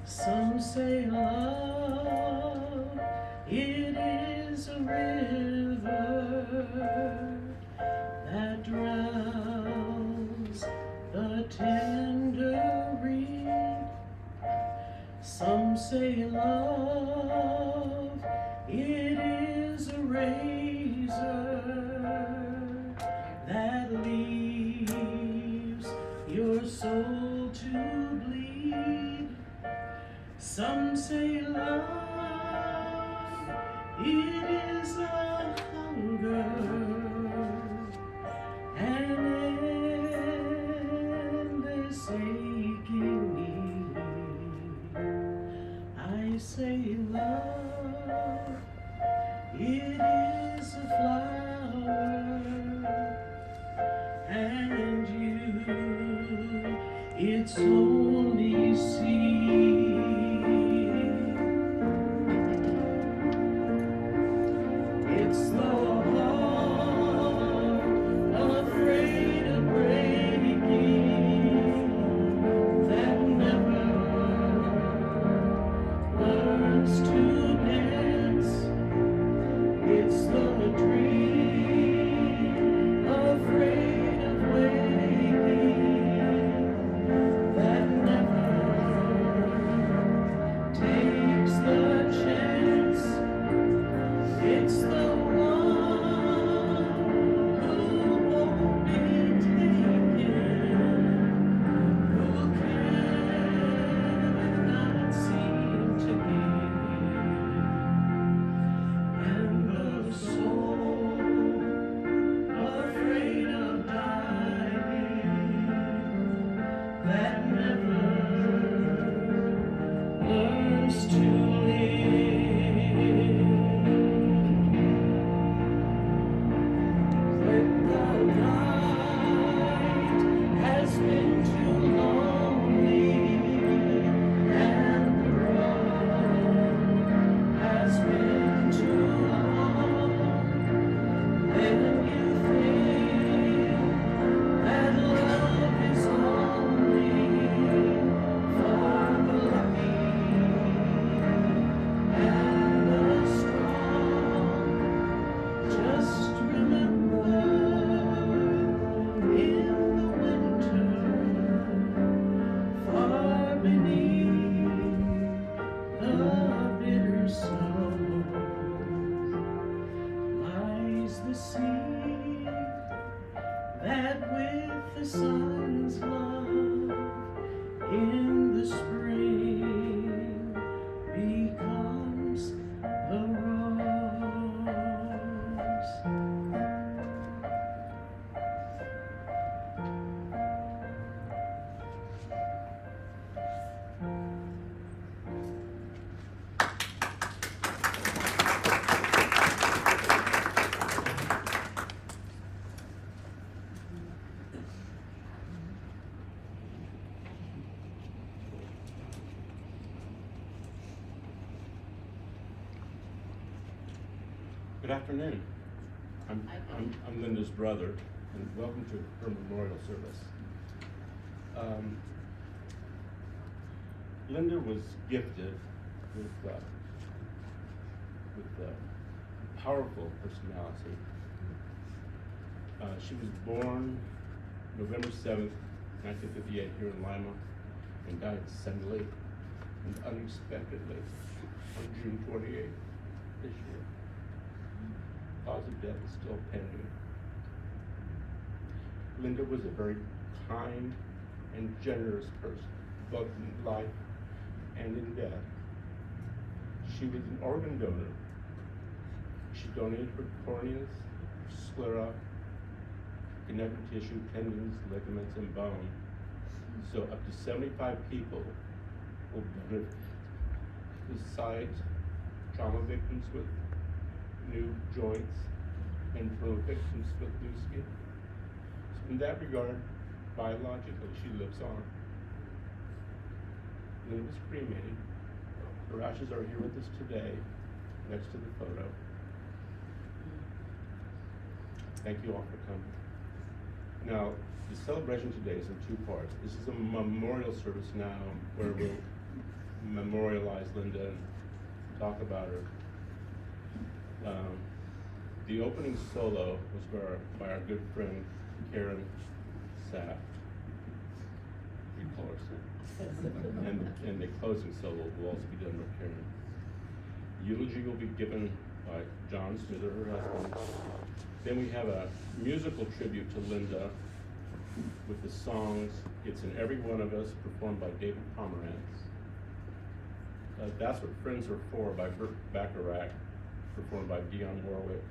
Some say love, it is a river that drowns the tender reed. Some say love, it is a razor that leaves your soul to bleed. Some say love, it is a hunger, an endless aching need. I say love, it is a flower, and you, its only seed. It's the heart afraid of breaking that never learns to dance. It's the dream afraid of waking that never takes the chance. It's the one who won't be taken, who cannot seem to give, and the soul afraid of dying that never learns to live. When the night has been too lonely and the road has been too long, then you think that love is only for the lucky and the strong. Just remember, in the winter, far beneath the bitter snow, lies the seed that with the sun's love in the spring becomes the rose. Good afternoon. I'm Linda's brother, and welcome to her memorial service. Linda was gifted with a powerful personality. She was born November 7th, 1958 here in Lima, and died suddenly and unexpectedly on June 28th this year. Cause of death is still pending. Linda was a very kind and generous person, both in life and in death. She was an organ donor. She donated her corneas, sclera, connective tissue, tendons, ligaments, and bone. So up to 75 people will benefit, besides trauma victims with new joints and trauma victims with new skin. So in that regard, biologically, she lives on. Linda was cremated. Her ashes are here with us today, next to the photo. Thank you all for coming. Now, the celebration today is in two parts. This is a memorial service now where we'll memorialize Linda and talk about her. The opening solo was by our good friend Karen Sapp. We call her Sapp. And the closing solo will also be done by Karen. Eulogy will be given by John Smither, her husband. Then we have a musical tribute to Linda with the songs It's in Every One of Us, performed by David Pomerantz. That's What Friends Are For by Burt Bacharach, performed by Dionne Warwick.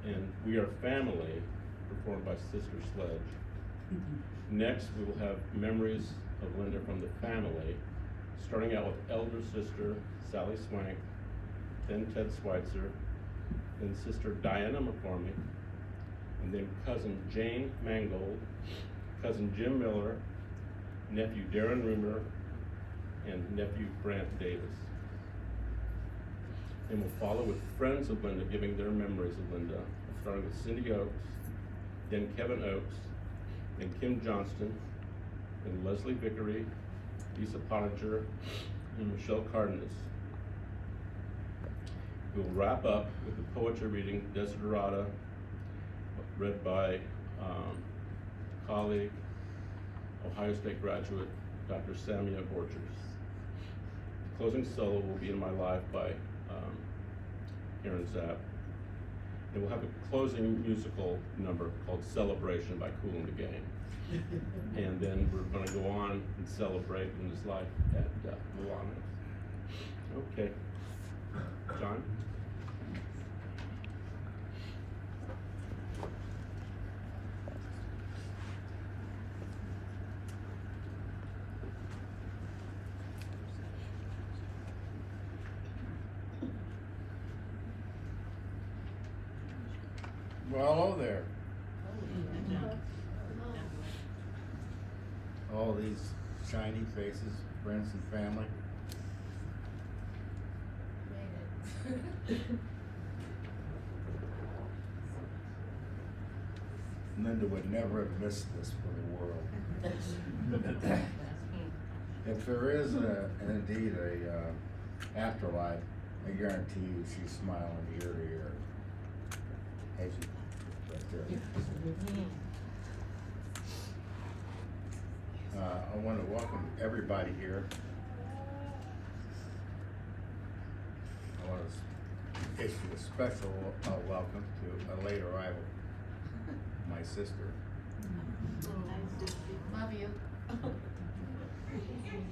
And We Are Family, performed by Sister Sledge. Next, we will have Memories of Linda from the Family, starting out with elder sister Sally Swank, then Ted Switzer, then sister Diana McCormick, and then cousin Jane Mangold, cousin Jim Miller, nephew Darren Rumor, and nephew Brant Davis. And we'll follow with friends of Linda giving their memories of Linda, starting with Cindy Oakes, then Kevin Oakes, then Kim Johnston, then Leslie Vickery, Lisa Pottinger, and Michelle Cardenas. We'll wrap up with the poetry reading Desiderata, read by colleague, Ohio State graduate, Dr. Samia Borchers. The closing solo will be In My Life by Karen Zapp. And we'll have a closing musical number called Celebration by Kool and the Gang. And then we're gonna go on and celebrate in his life at Milano's. Okay, John? Well, hello there. All these shiny faces, friends and family. Linda would never have missed this for the world. If there is indeed a afterlife, I guarantee you she's smiling ear to ear. Hey, she, right there. I want to welcome everybody here. I want to issue a special welcome to a late arrival, my sister. Love you.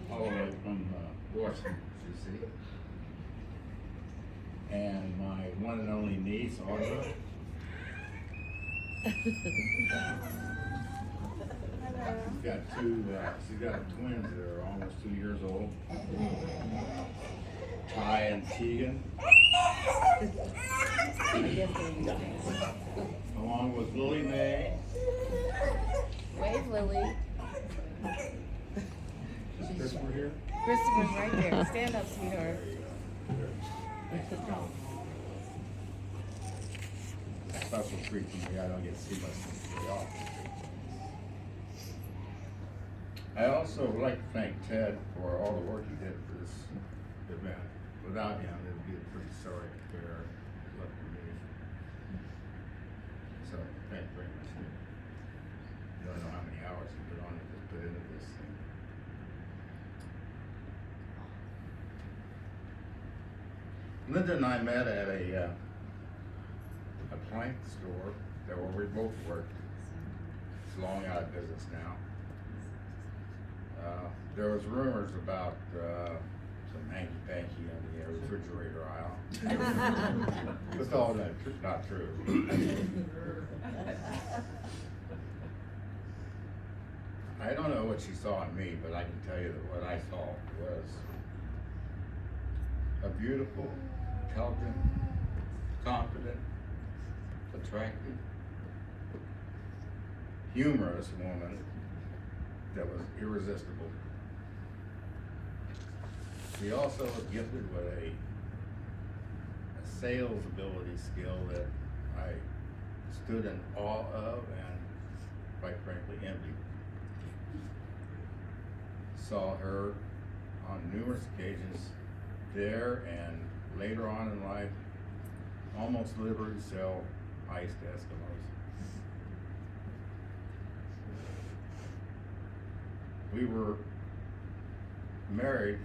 All the way from Washington, D.C. And my one and only niece, Audra. She's got twins that are almost 2 years old. Ty and Tegan. Along with Lily Mae. Wave, Lily. Is Christopher here? Christopher's right there. Stand up, sweetheart. Special treat for me. I don't get to see my sister very often. I also would like to thank Ted for all the work he did for this event. Without him, it would be a pretty sorry affair. Left for me. So, thank you very much. You don't know how many hours he put into this thing. Linda and I met at a plank store that where we both worked. It's long out of business now. There was rumors about some hanky-panky in the refrigerator aisle. It's all not true. I don't know what she saw in me, but I can tell you that what I saw was a beautiful, intelligent, confident, attractive, humorous woman that was irresistible. She also was gifted with a sales ability skill that I stood in awe of and quite frankly envied. Saw her on numerous occasions, there and later on in life, almost literally sell ice to Eskimos. We were married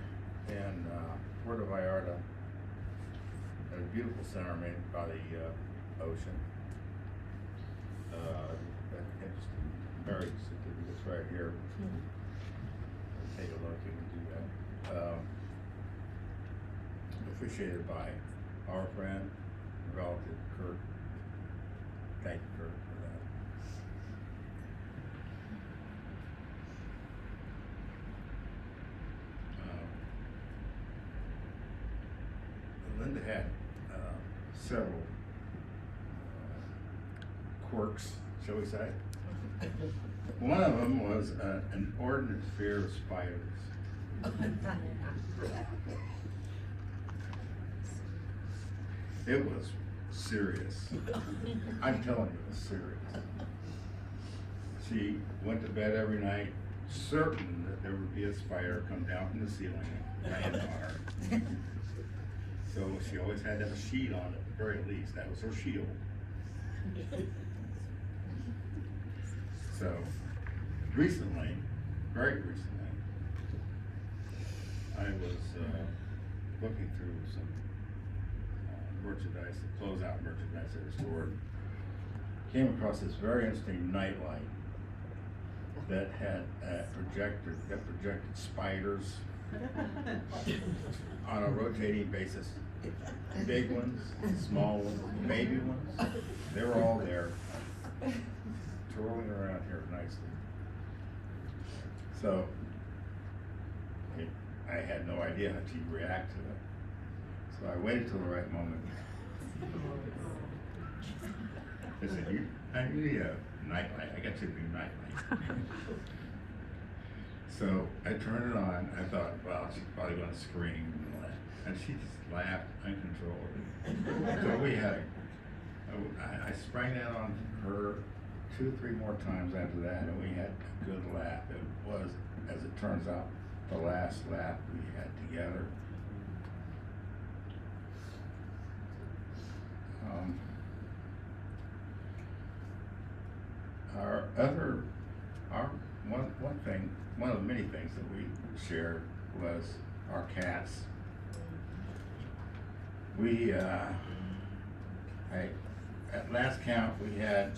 in Puerto Vallarta, at a beautiful center made by the ocean. Interesting marriage certificate's right here. Take a look, you can do that. Officiated by our friend, relative Kurt. Thank you, Kurt, for that. Linda had several quirks, shall we say. One of them was an inordinate fear of spiders. It was serious. I'm telling you, it was serious. She went to bed every night, certain that there would be a spider come down from the ceiling and land on her. So she always had to have a sheet on it, at the very least. That was her shield. So, recently, very recently, I was looking through some merchandise, closeout merchandise at the store. Came across this very interesting nightlight that had projected spiders on a rotating basis. Big ones, small ones, baby ones, they were all there, twirling around here nicely. So, I had no idea how to react to it. So I waited till the right moment. I said, I need a nightlight, I got you a new nightlight. So I turned it on, I thought, well, she's probably gonna scream and laugh. And she just laughed uncontrollably. So we had, I sprang that on her 2 or 3 more times after that, and we had a good laugh. It was, as it turns out, the last laugh we had together. One of the many things that we shared was our cats. We, at last count, we had,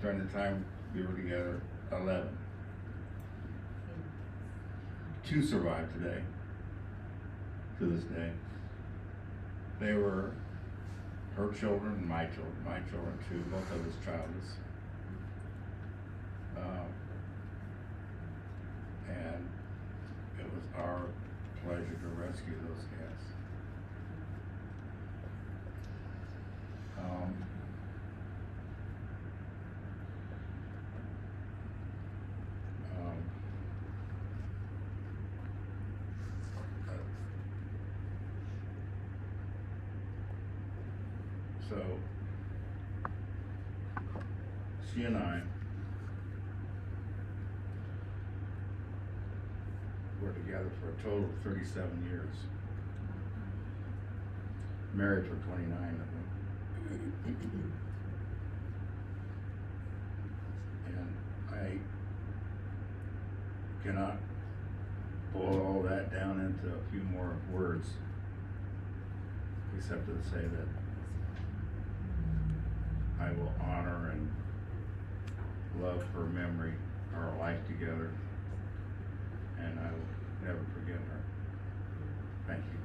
during the time we were together, 11. 2 survive today, to this day. They were her children and my children too, both of us childless. And it was our pleasure to rescue those cats. So she and I were together for a total of 37 years. Married for 29 of them. And I cannot boil all that down into a few more words, except to say that I will honor and love her memory, our life together, and I will never forget her. Thank you.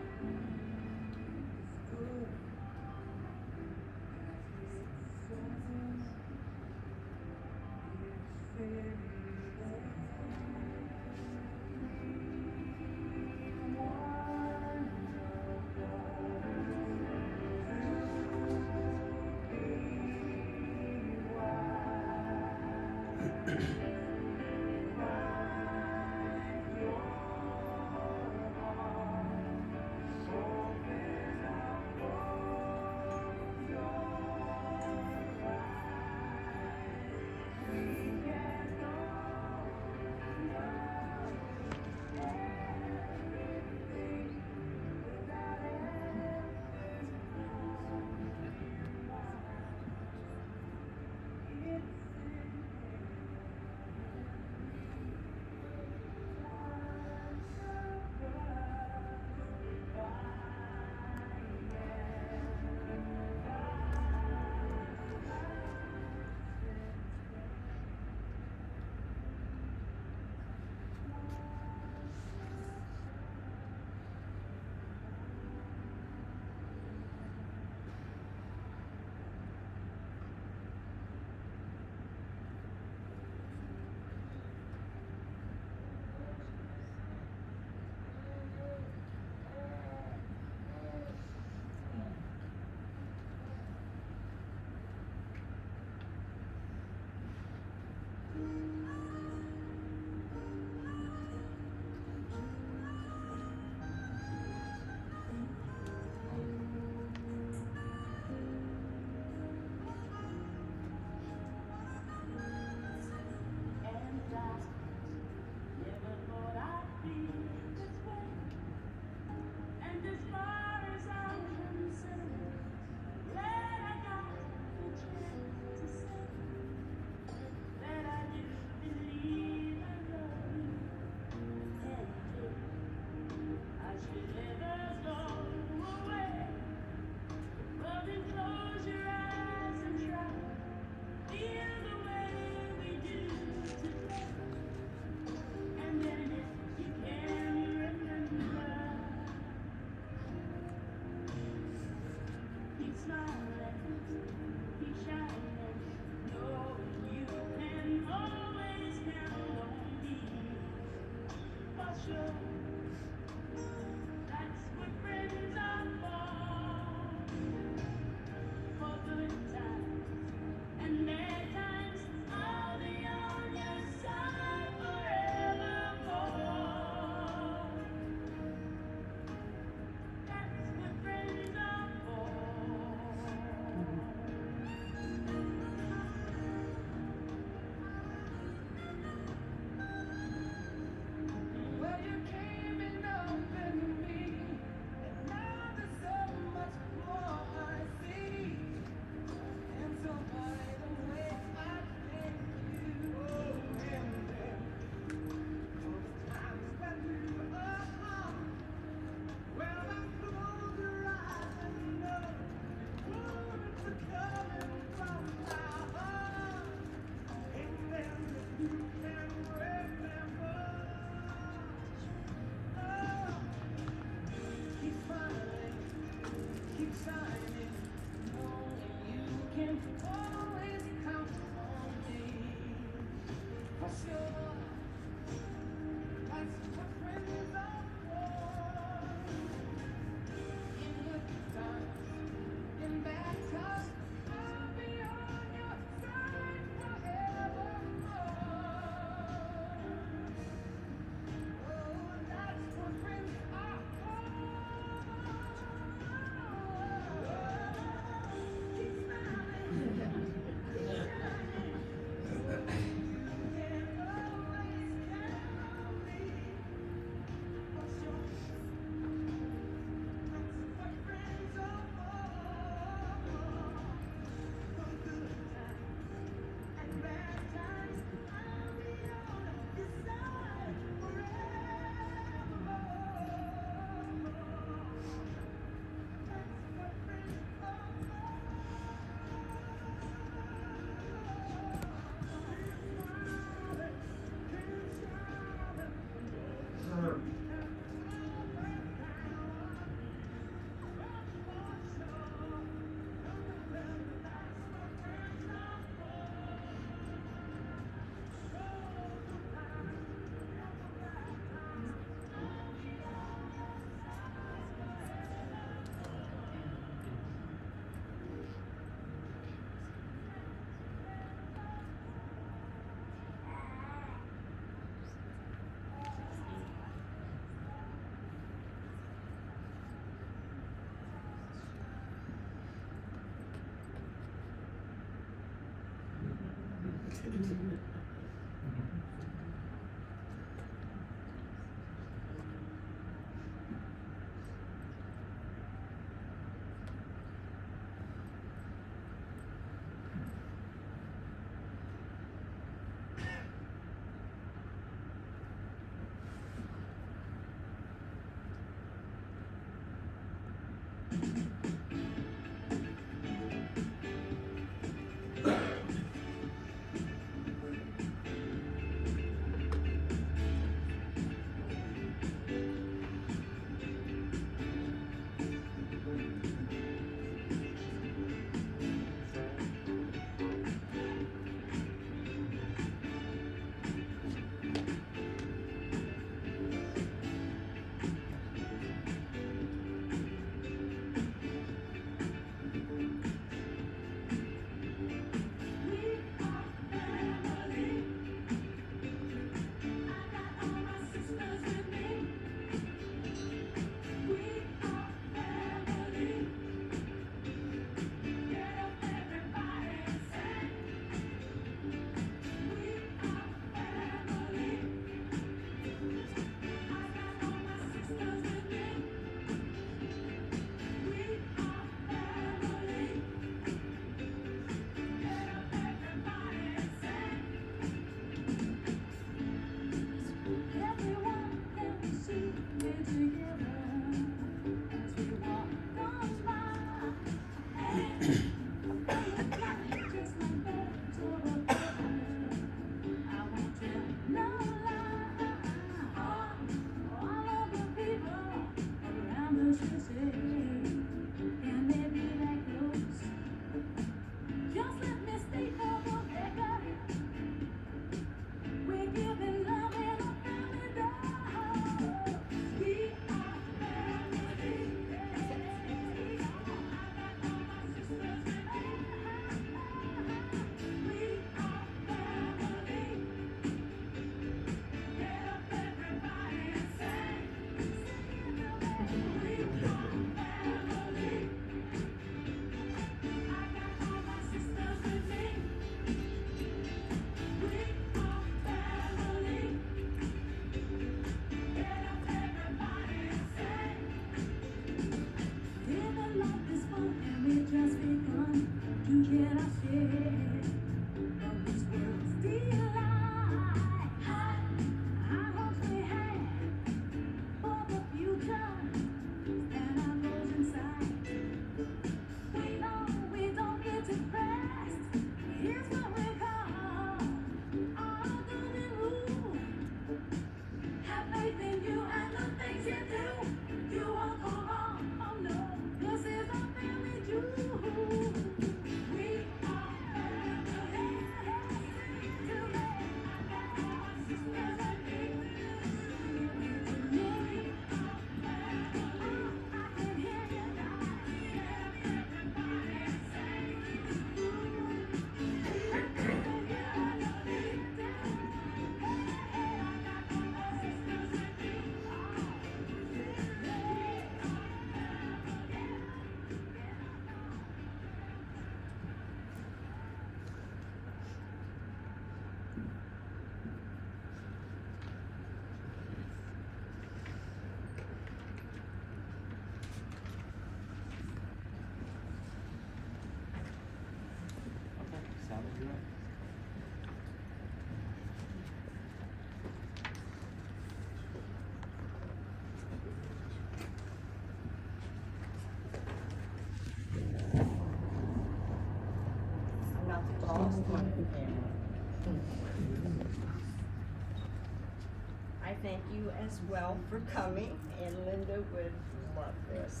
I thank you as well for coming, and Linda would love this.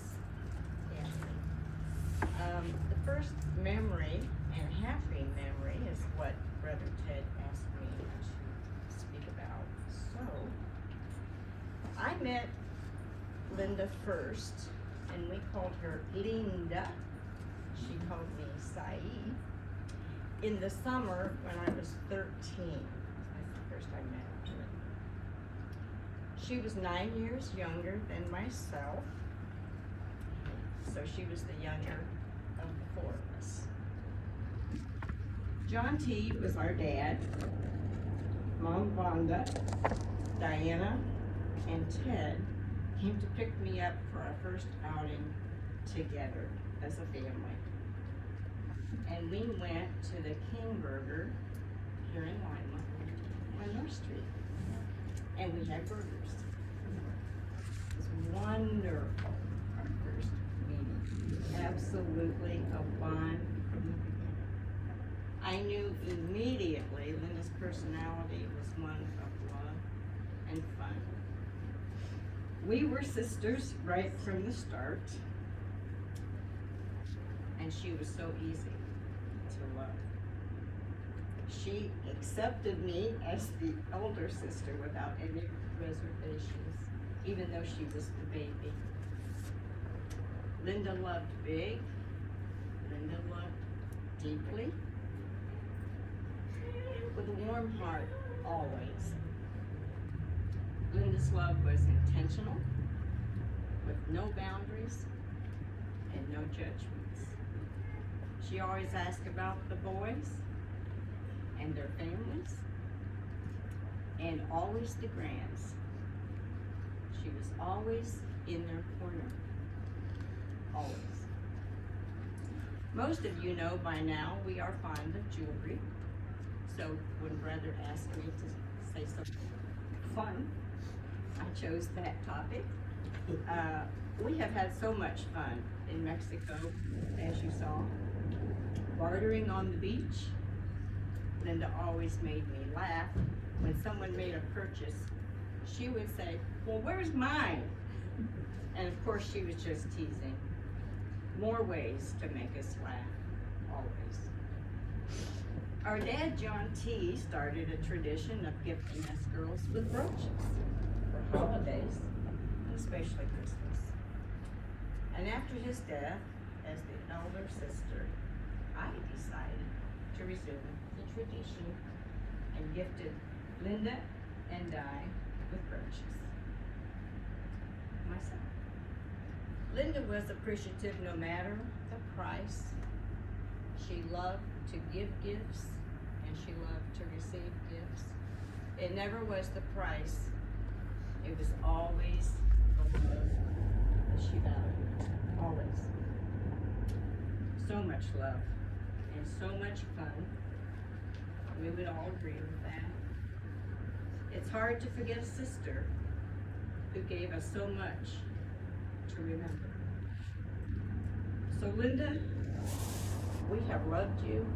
Yeah. The first memory and happy memory is what Brother Ted asked me to speak about. So, I met Linda first, and we called her Linda. She called me Sai. In the summer when I was 13. That's the first I met her. She was 9 years younger than myself, so she was the younger of the four of us. John T. was our dad, Mom Vonda, Diana, and Ted came to pick me up for our first outing together as a family. And we went to the King Burger here in Lima on North Street. And we had burgers. It was wonderful, our first meeting. Absolutely a bond from the beginning. I knew immediately Linda's personality was one of love and fun. We were sisters right from the start, and she was so easy to love. She accepted me as the older sister without any reservations, even though she was the baby. Linda loved big, Linda loved deeply, with a warm heart always. Linda's love was intentional, with no boundaries and no judgments. She always asked about the boys and their families, and always the grands. She was always in their corner, always. Most of you know by now we are fond of jewelry, so would brother ask me to say something fun, I chose that topic. We have had so much fun in Mexico, as you saw. Bartering on the beach. Linda always made me laugh. When someone made a purchase, she would say, "Well, where's mine?" And of course she was just teasing. More ways to make us laugh, always. Our dad, John T., started a tradition of gifting us girls with brooches for holidays, and especially Christmas. And after his death, as the elder sister, I decided to resume the tradition and gifted Linda and I with brooches. Myself. Linda was appreciative no matter the price. She loved to give gifts and she loved to receive gifts. It never was the price. It was always the love that she valued. Always. So much love and so much fun. We would all agree with that. It's hard to forget a sister who gave us so much to remember. So Linda, we have loved you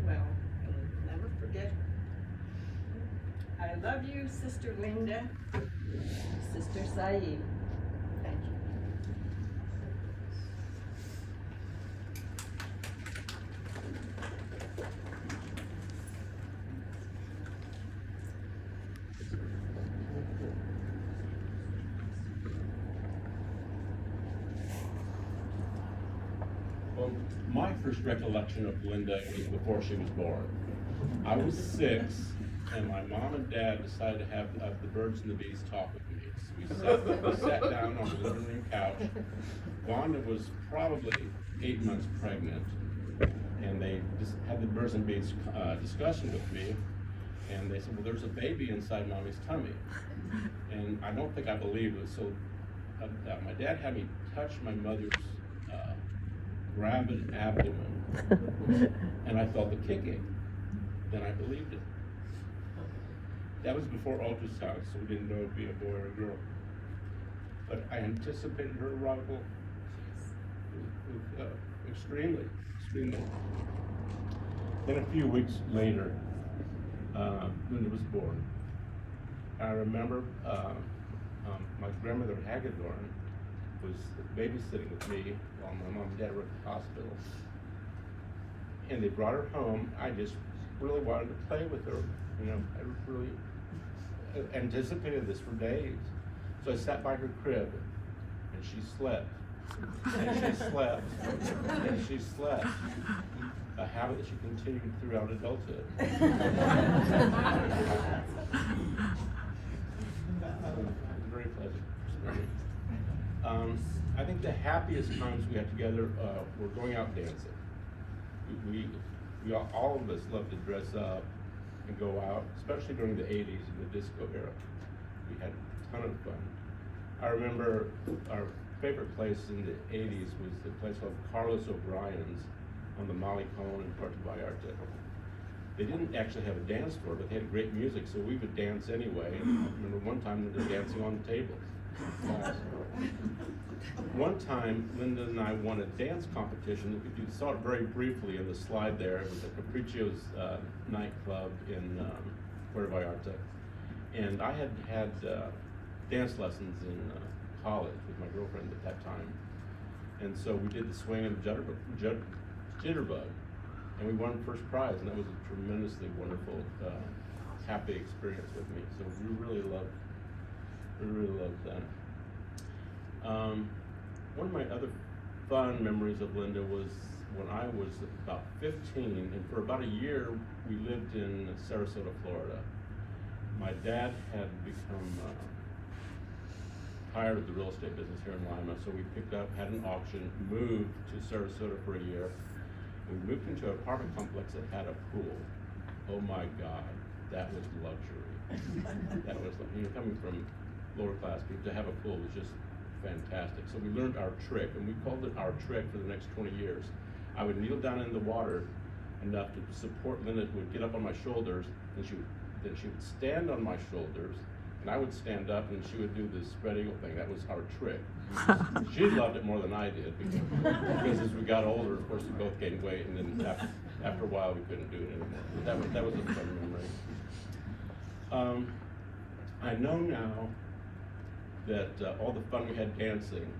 well, and we'll never forget her. I love you, Sister Linda, Sister Saeed. Thank you. Well, my first recollection of Linda was before she was born. I was 6, and my mom and dad decided to have the birds and the bees talk with me. So we sat down on the living room couch. Vonda was probably 8 months pregnant, and they just had the birds and bees discussion with me. And they said, "Well, there's a baby inside mommy's tummy." And I don't think I believed it. So my dad had me touch my mother's rabid abdomen, and I felt the kicking. Then I believed it. That was before ultrasound, so we didn't know it'd be a boy or a girl. But I anticipated her arrival extremely. Then a few weeks later, Linda was born. I remember my grandmother Hagedorn was babysitting with me while my mom and dad were at the hospital. And they brought her home. I just really wanted to play with her. You know, I really anticipated this for days. So I sat by her crib, and she slept. And she slept. And she slept. A habit that she continued throughout adulthood. Very pleasant experience. I think the happiest times we had together were going out dancing. all of us love to dress up and go out, especially during the 80s and the disco era. We had a ton of fun. I remember our favorite place in the 80s was the place called Carlos O'Brien's on the Malecon in Puerto Vallarta. They didn't actually have a dance floor, but they had great music, so we would dance anyway. And I remember one time they were dancing on the tables. One time, Linda and I won a dance competition. You saw it very briefly in the slide there. It was at Capriccio's nightclub in Puerto Vallarta. And I had had dance lessons in college with my girlfriend at that time. And so we did the swing and the jitterbug. And we won first prize, and that was a tremendously wonderful, happy experience with me. So we really loved that. One of my other fun memories of Linda was when I was about 15, and for about a year we lived in Sarasota, Florida. My dad had become tired of the real estate business here in Lima, so we picked up, had an auction, moved to Sarasota for a year. We moved into an apartment complex that had a pool. Oh my God, that was luxury. That was, coming from lower class people, to have a pool was just fantastic. So we learned our trick, and we called it our trick for the next 20 years. I would kneel down in the water enough to support Linda, who would get up on my shoulders, and she would stand on my shoulders, and I would stand up, and she would do the spread eagle thing. That was our trick. She loved it more than I did, because as we got older, of course, we both gained weight, and then after a while, we couldn't do it anymore. But that was a fun memory. I know now that all the fun we had dancing,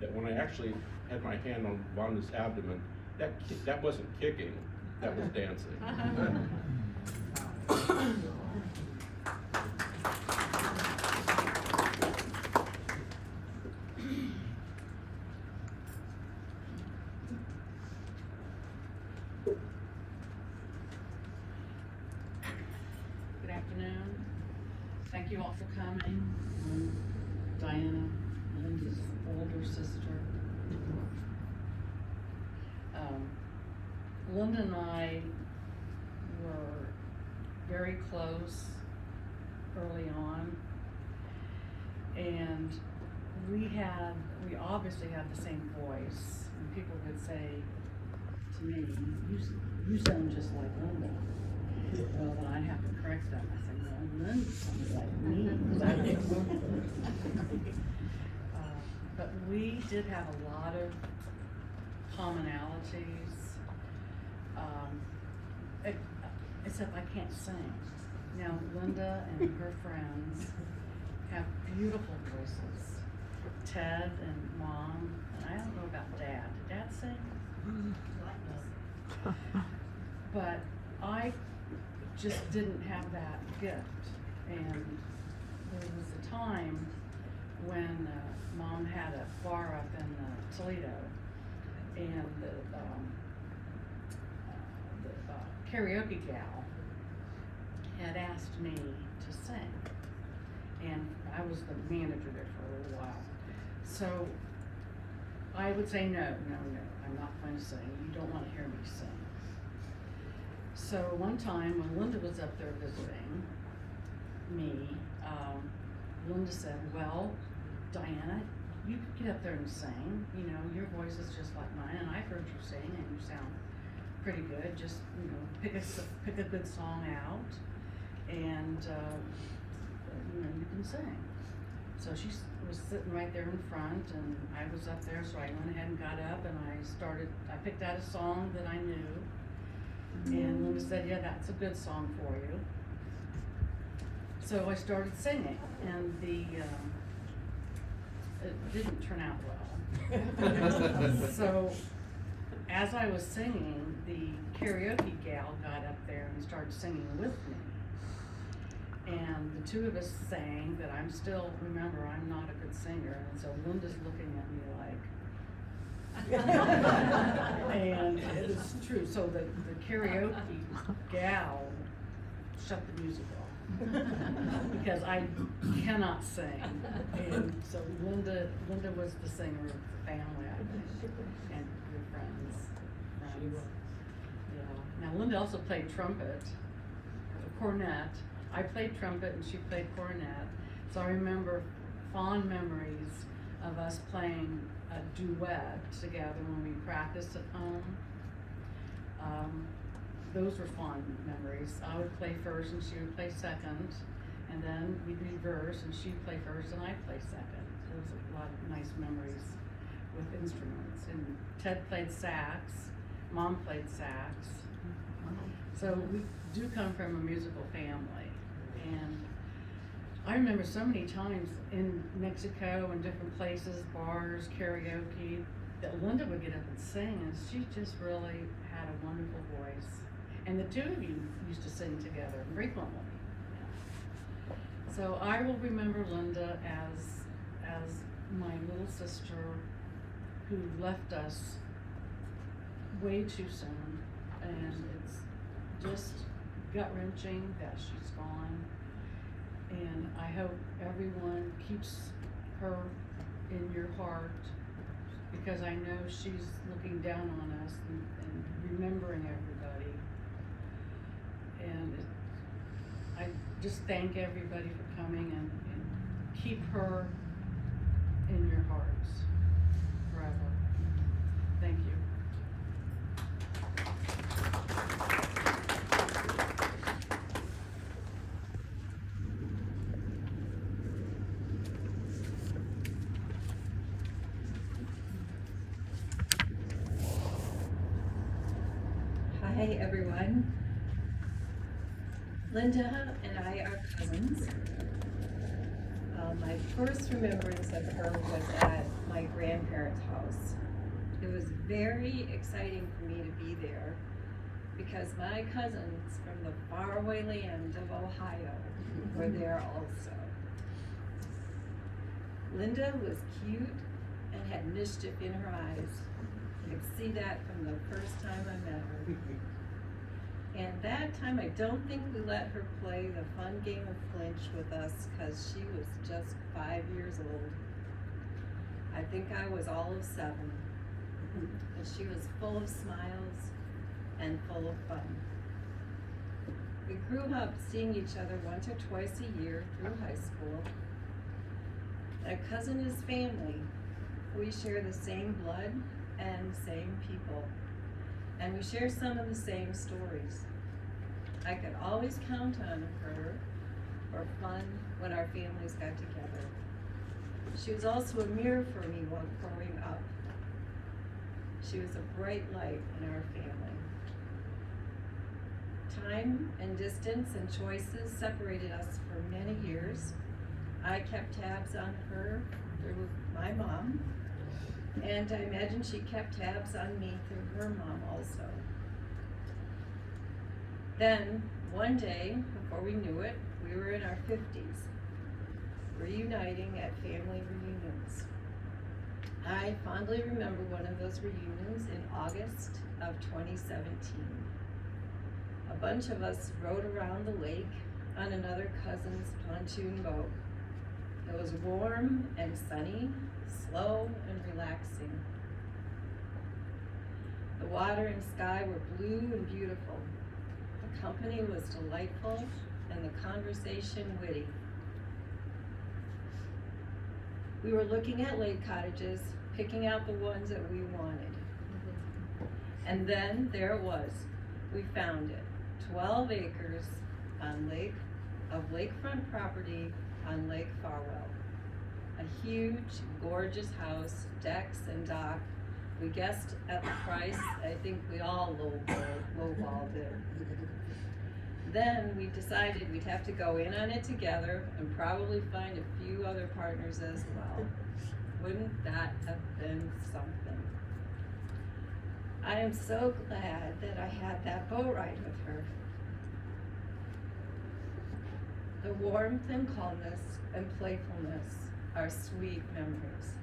that when I actually had my hand on Wanda's abdomen, that wasn't kicking, that was dancing. Good afternoon. Thank you all for coming. I'm Diana, Linda's older sister. Linda and I were very close early on, and we obviously had the same voice, and people would say to me, you sound just like Linda. Well, then I'd have to correct them. I said, no, Linda sounds like me. But we did have a lot of commonalities, except I can't sing. Now, Linda and her friends have beautiful voices. Ted and Mom, and I don't know about Dad. Did Dad sing? But I just didn't have that gift. And there was a time when Mom had a bar up in Toledo, and the karaoke gal had asked me to sing, and I was the manager there for a little while. So I would say, no, I'm not going to sing. You don't want to hear me sing. So one time when Linda was up there visiting me, Linda said, well, Diana, you could get up there and sing. You know, your voice is just like mine, and I've heard you sing, and you sound pretty good. Just, pick a good song out, and you can sing. So she was sitting right there in front, and I was up there, so I went ahead and got up, and I picked out a song that I knew, and Linda said, yeah, that's a good song for you. So I started singing, and it didn't turn out well. So as I was singing, the karaoke gal got up there and started singing with me. And the two of us sang, but remember, I'm not a good singer, and so Linda's looking at me like, and it is true. So the karaoke gal shut the music off because I cannot sing, and so Linda was the singer of the family, I think, and your friends. Linda also played trumpet, cornet. I played trumpet and she played cornet. So I remember fond memories of us playing a duet together when we practiced at home. Those were fond memories. I would play first and she would play second, and then we'd reverse and she'd play first and I'd play second. There was a lot of nice memories with instruments. And Ted played sax, Mom played sax. So we do come from a musical family. And I remember so many times in Mexico and different places, bars, karaoke, that Linda would get up and sing, and she just really had a wonderful voice. And the two of you used to sing together frequently. So I will remember Linda as my little sister who left us way too soon, and it's just gut-wrenching that she's gone. And I hope everyone keeps her in your heart, because I know she's looking down on us and remembering everybody. And I just thank everybody for coming, and keep her in your hearts forever. Thank you. Hi everyone. Linda and I are cousins. My first remembrance of her was at my grandparents' house. It was very exciting for me to be there because my cousins from the faraway land of Ohio were there also. Linda was cute and had mischief in her eyes. I could see that from the first time I met her. And that time, I don't think we let her play the fun game of flinch with us because she was just 5 years old. I think I was all of 7. And she was full of smiles and full of fun. We grew up seeing each other once or twice a year through high school. A cousin is family. We share the same blood and same people. And we share some of the same stories. I could always count on her for fun when our families got together. She was also a mirror for me while growing up. She was a bright light in our family. Time and distance and choices separated us for many years. I kept tabs on her through my mom, and I imagine she kept tabs on me through her mom also. Then, one day, before we knew it, we were in our 50s, reuniting at family reunions. I fondly remember one of those reunions in August of 2017. A bunch of us rode around the lake on another cousin's pontoon boat. It was warm and sunny, slow and relaxing. The water and sky were blue and beautiful. The company was delightful and the conversation witty. We were looking at lake cottages, picking out the ones that we wanted. And then there it was. We found it. 12 acres of lakefront property on Lake Farwell. A huge, gorgeous house, decks and dock. We guessed at the price. I think we all lowballed it. Then we decided we'd have to go in on it together and probably find a few other partners as well. Wouldn't that have been something? I am so glad that I had that boat ride with her. The warmth and calmness and playfulness are sweet memories.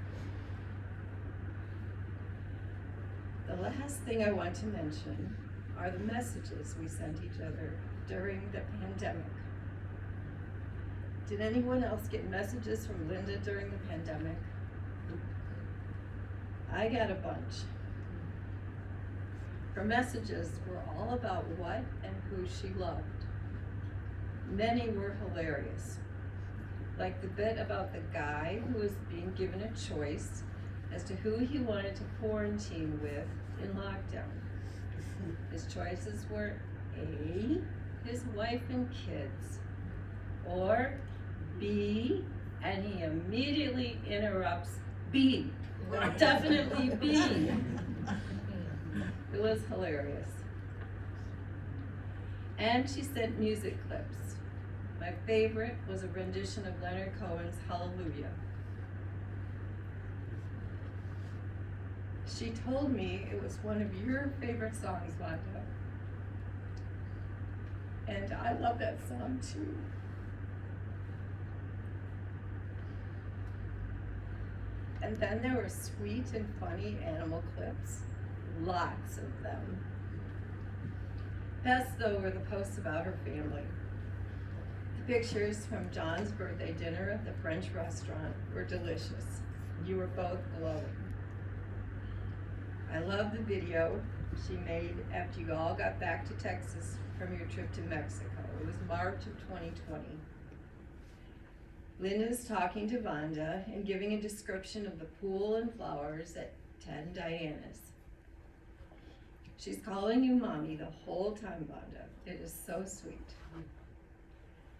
The last thing I want to mention are the messages we sent each other during the pandemic. Did anyone else get messages from Linda during the pandemic? I got a bunch. Her messages were all about what and who she loved. Many were hilarious, like the bit about the guy who was being given a choice as to who he wanted to quarantine with in lockdown. His choices were A, his wife and kids, or B, and he immediately interrupts, B, definitely B. It was hilarious. And she sent music clips. My favorite was a rendition of Leonard Cohen's Hallelujah. She told me it was one of your favorite songs, Wanda. And I love that song too. And then there were sweet and funny animal clips, lots of them. Best though were the posts about her family. The pictures from John's birthday dinner at the French restaurant were delicious. You were both glowing. I love the video she made after you all got back to Texas from your trip to Mexico. It was March of 2020. Linda's talking to Vanda and giving a description of the pool and flowers at Ted and Diana's. She's calling you mommy the whole time, Vanda. It is so sweet.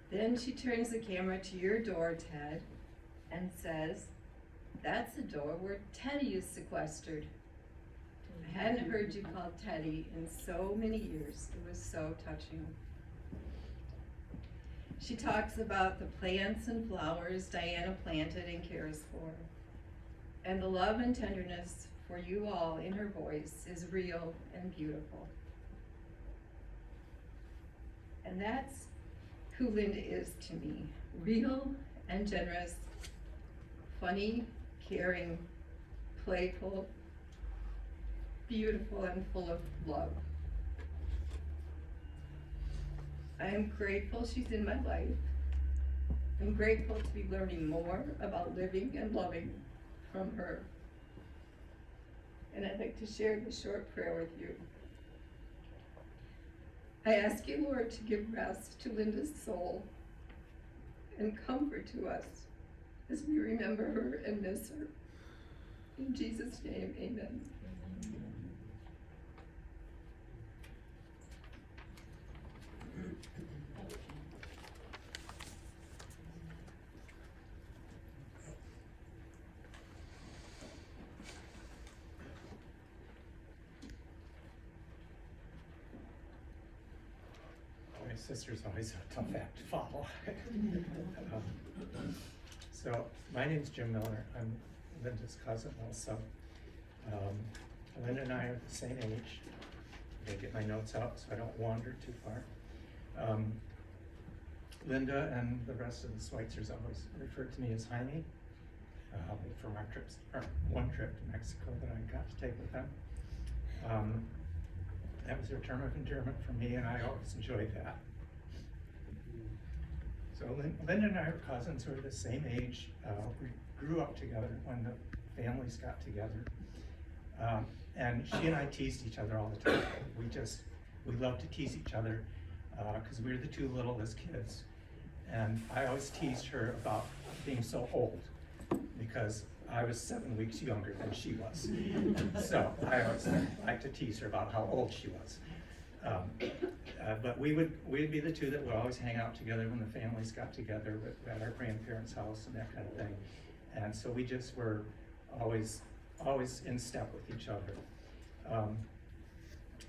Then she turns the camera to your door, Ted, and says, "That's the door where Teddy is sequestered." I hadn't heard you call Teddy in so many years. It was so touching. She talks about the plants and flowers Diana planted and cares for. And the love and tenderness for you all in her voice is real and beautiful. And that's who Linda is to me. Real and generous, funny, caring, playful, beautiful, and full of love. I am grateful she's in my life. I'm grateful to be learning more about living and loving from her. And I'd like to share this short prayer with you. I ask you, Lord, to give rest to Linda's soul and comfort to us as we remember her and miss her. In Jesus' name, amen. My sister's always a tough act to follow. So, my name's Jim Miller. I'm Linda's cousin also. Linda and I are the same age. I gotta get my notes out so I don't wander too far. Linda and the rest of the Switzers always refer to me as Jaime from our trips, or one trip to Mexico that I got to take with them. That was their term of endearment for me, and I always enjoyed that. So Linda and I are cousins who are the same age. We grew up together when the families got together. And she and I teased each other all the time. We loved to tease each other because we were the two littlest kids. And I always teased her about being so old because I was 7 weeks younger than she was. So I always liked to tease her about how old she was. But we'd be the two that would always hang out together when the families got together at our grandparents' house and that kind of thing. And so we just were always in step with each other.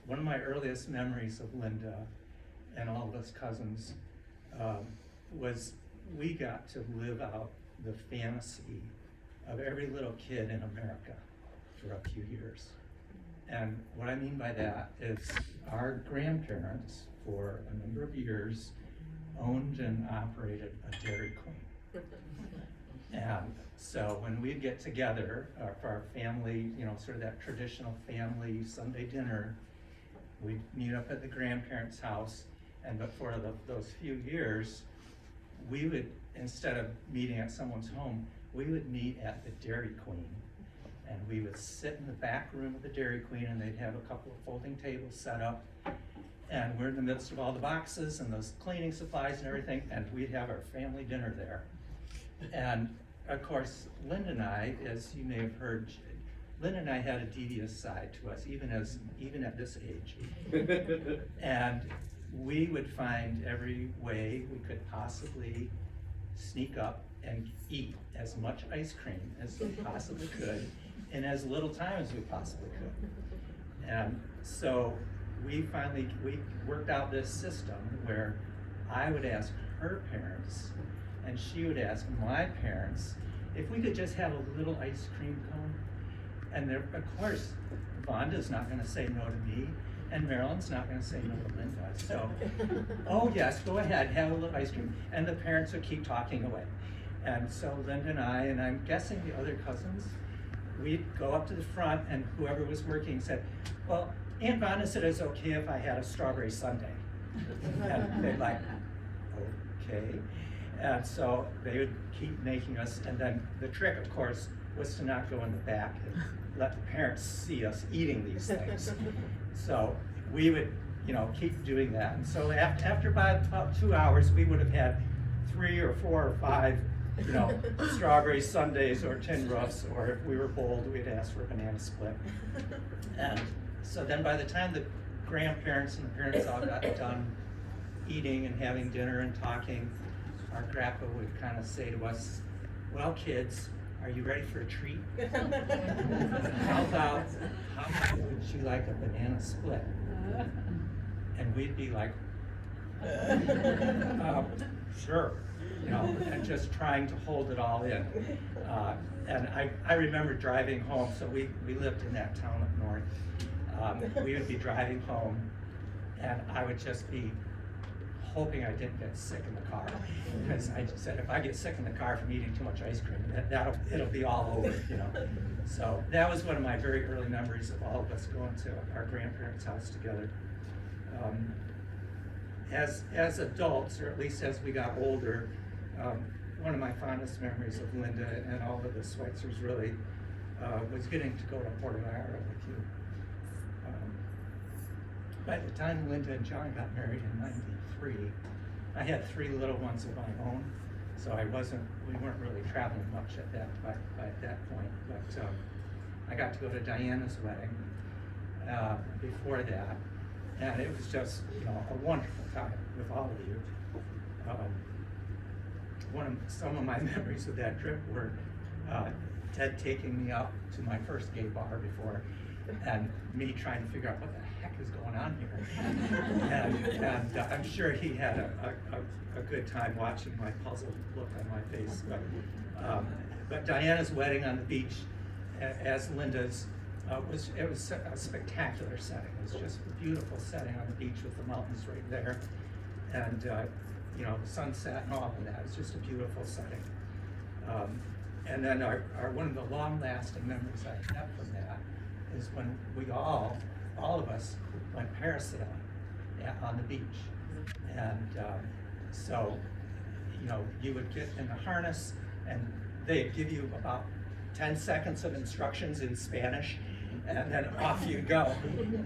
One of my earliest memories of Linda and all of us cousins was we got to live out the fantasy of every little kid in America for a few years. And what I mean by that is our grandparents, for a number of years, owned and operated a Dairy Queen. And so when we'd get together for our family, sort of that traditional family Sunday dinner, we'd meet up at the grandparents' house, but for those few years, we would, instead of meeting at someone's home, we would meet at the Dairy Queen. and we would sit in the back room of the Dairy Queen, and they'd have a couple of folding tables set up. And we're in the midst of all the boxes and those cleaning supplies and everything, and we'd have our family dinner there. And of course, Linda and I, as you may have heard, Linda and I had a devious side to us, even at this age. And we would find every way we could possibly sneak up and eat as much ice cream as we possibly could in as little time as we possibly could. And so we worked out this system where I would ask her parents and she would ask my parents if we could just have a little ice cream cone. And there, of course, Vonda's not gonna say no to me, and Marilyn's not gonna say no to Linda. So, oh yes, go ahead, have a little ice cream. And the parents would keep talking away. And so Linda and I, and I'm guessing the other cousins, we'd go up to the front, and whoever was working said, well, Aunt Vonda said it's okay if I had a strawberry sundae. And they'd like, okay. And so they would keep making us, and then the trick, of course, was to not go in the back and let the parents see us eating these things. So we would, keep doing that. And so after about 2 hours, we would have had 3 or 4 or 5, strawberry sundaes or tin roofs, or if we were bold, we'd ask for a banana split. And so then by the time the grandparents and the parents all got done eating and having dinner and talking, our grandpa would kind of say to us, well, kids, are you ready for a treat? How about would you like a banana split? And we'd be like, sure, and just trying to hold it all in. And I remember driving home, so we lived in that town up north. We would be driving home, and I would just be hoping I didn't get sick in the car, because I just said, if I get sick in the car from eating too much ice cream, it'll be all over, So that was one of my very early memories of all of us going to our grandparents' house together. As adults, or at least as we got older, one of my fondest memories of Linda and all of the Switzers really was getting to go to Puerto Vallarta with you. By the time Linda and John got married in '93, I had 3 little ones of my own, so we weren't really traveling much at that point. But I got to go to Diana's wedding before that, and it was just a wonderful time with all of you. Some of my memories of that trip were Ted taking me up to my first gay bar before, and me trying to figure out what the heck is going on here. And I'm sure he had a good time watching my puzzled look on my face. But Diana's wedding on the beach, as Linda's, was a spectacular setting. It was just a beautiful setting on the beach with the mountains right there, and the sunset and all of that. It was just a beautiful setting. And then one of the long-lasting memories I have from that is when we all of us went parasailing on the beach. And so, you would get in the harness and they'd give you about 10 seconds of instructions in Spanish, and then off you go.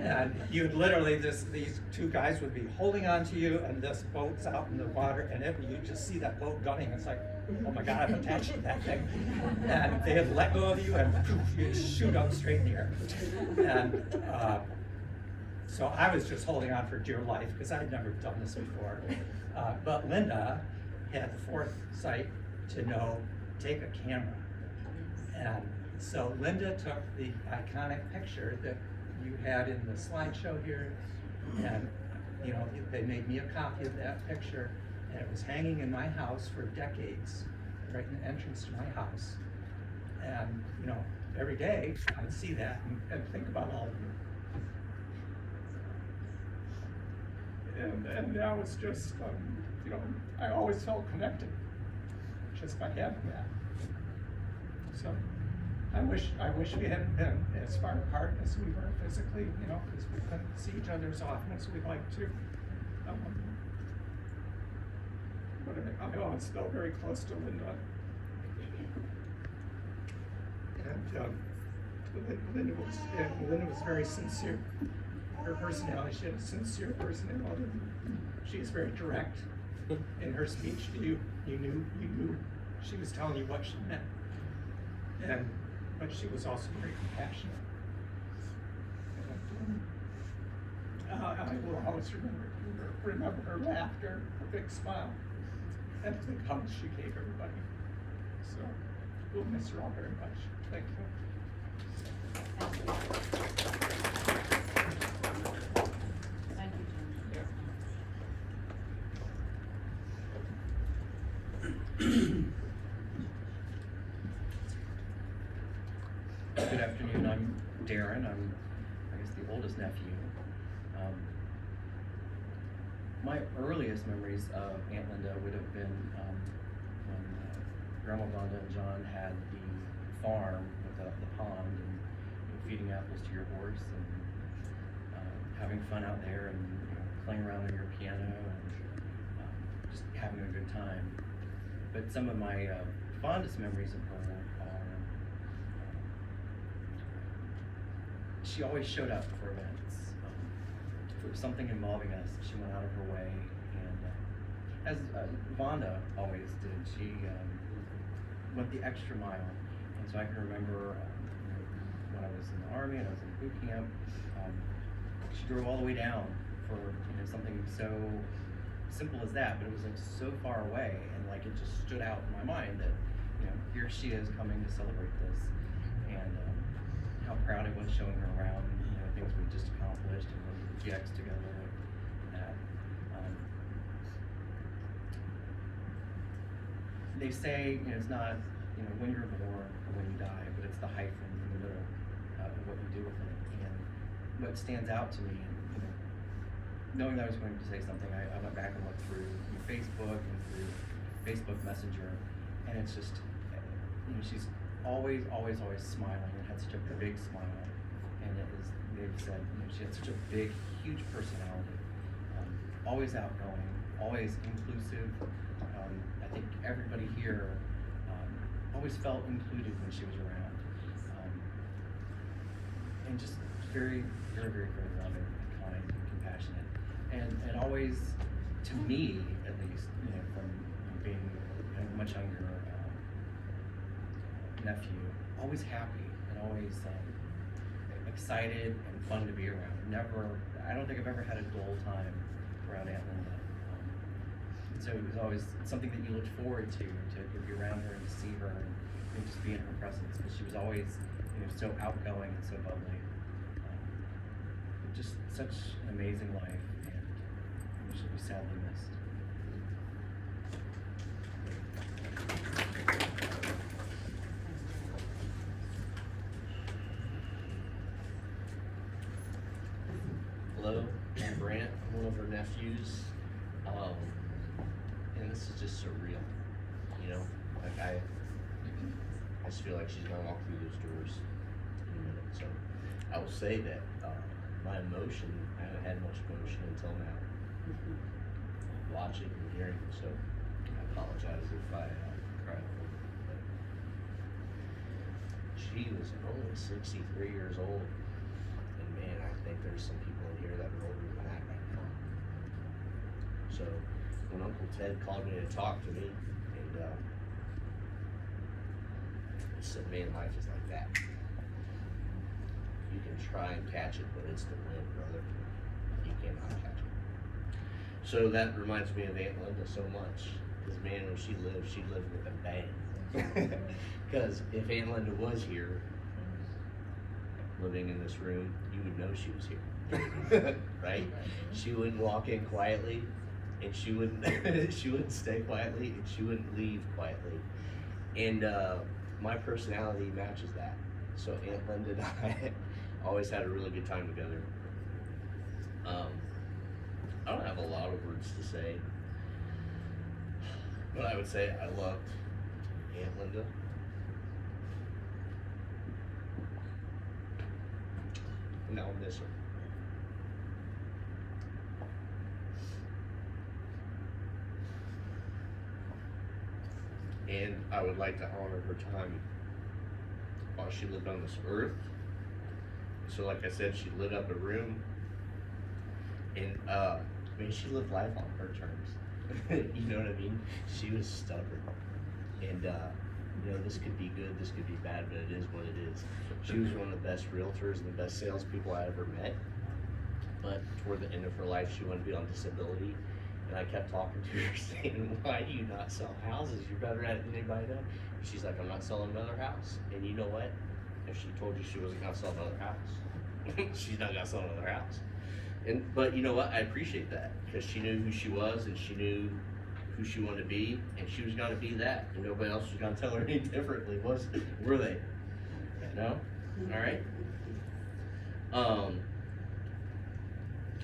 And you'd literally, these 2 guys would be holding on to you, and this boat's out in the water, and you just see that boat gunning. It's like, oh my God, I'm attached to that thing. And they'd let go of you, and poof, you'd shoot up straight in the air. And so I was just holding on for dear life, because I'd never done this before. But Linda had the foresight to take a camera. And so Linda took the iconic picture that you had in the slideshow here, and they made me a copy of that picture, and it was hanging in my house for decades, right in the entrance to my house. And every day I'd see that and think about all of you. And that was just, I always felt connected just by having that. So I wish we hadn't been as far apart as we were physically, because we couldn't see each other as often as we'd like to. But I always felt very close to Linda. And Linda was very sincere. Her personality, she had a sincere personality. She was very direct in her speech to you. You knew she was telling you what she meant. But she was also very compassionate. I will always remember her laughter, her big smile, and the big hugs she gave everybody. So we'll miss her all very much. Thank you. Thank you, Jim. Good afternoon, I'm Darren, I'm, I guess, the oldest nephew. My earliest memories of Aunt Linda would have been when Grandma Vonda and John had the farm with the pond and feeding apples to your horse and having fun out there and playing around on your piano and just having a good time. But some of my fondest memories of her are she always showed up for events. For something involving us, she went out of her way, and as Vonda always did, she went the extra mile. And so I can remember when I was in the Army and I was in boot camp, she drove all the way down for something so simple as that, but it was like so far away, and like it just stood out in my mind that here she is coming to celebrate this, and how proud I was showing her around things we just accomplished and went to the GX together and that. They say it's not when you're born or when you die, but it's the hyphen in the middle of what you do with it. And what stands out to me, knowing that I was going to say something, I went back and looked through Facebook and through Facebook Messenger, and it's just she's always smiling and had such a big smile, and it is. They've said she had such a big, huge personality, always outgoing, always inclusive. I think everybody here always felt included when she was around, and just very loving and kind and compassionate, and always, to me at least, from being a much younger nephew, always happy and always excited and fun to be around. I don't think I've ever had a dull time around Aunt Linda. And so it was always something that you looked forward to be around her and to see her and just be in her presence, because she was always so outgoing and so bubbly. Just such an amazing life, and she'll be sadly missed. Hello, I'm Brant. I'm one of her nephews. And this is just surreal. Like I just feel like she's gonna walk through those doors in a minute. So I will say that my emotion, I haven't had much emotion until now. Watching and hearing, so I apologize if I cry a little bit. But she was only 63 years old. And man, I think there's some people in here that are older than that right now. So when Uncle Ted called me to talk to me, and he said, man, life is like that. You can try and catch it, but it's the wind, brother. You cannot catch it. So that reminds me of Aunt Linda so much. Because man, when she lived with a bang. Because if Aunt Linda was here, living in this room, you would know she was here, right? She wouldn't walk in quietly, and she wouldn't she wouldn't stay quietly, and she wouldn't leave quietly. And my personality matches that. So Aunt Linda and I always had a really good time together. I don't have a lot of words to say, but I would say I loved Aunt Linda. And I'll miss her. And I would like to honor her time while she lived on this earth So like I said, she lit up a room, and man, she lived life on her terms. You know what I mean? She was stubborn, and you know, this could be good, this could be bad, but it is what it is. She was one of the best realtors and the best salespeople I ever met. But toward the end of her life, she wanted to be on disability. And I kept talking to her saying, why do you not sell houses? You're better at it than anybody knows. She's like, I'm not selling another house. And you know what? If she told you she wasn't gonna sell another house, she's not gonna sell another house. But you know what? I appreciate that, because she knew who she was and she knew who she wanted to be, and she was gonna be that. And nobody else was gonna tell her any differently, were they? No? Alright?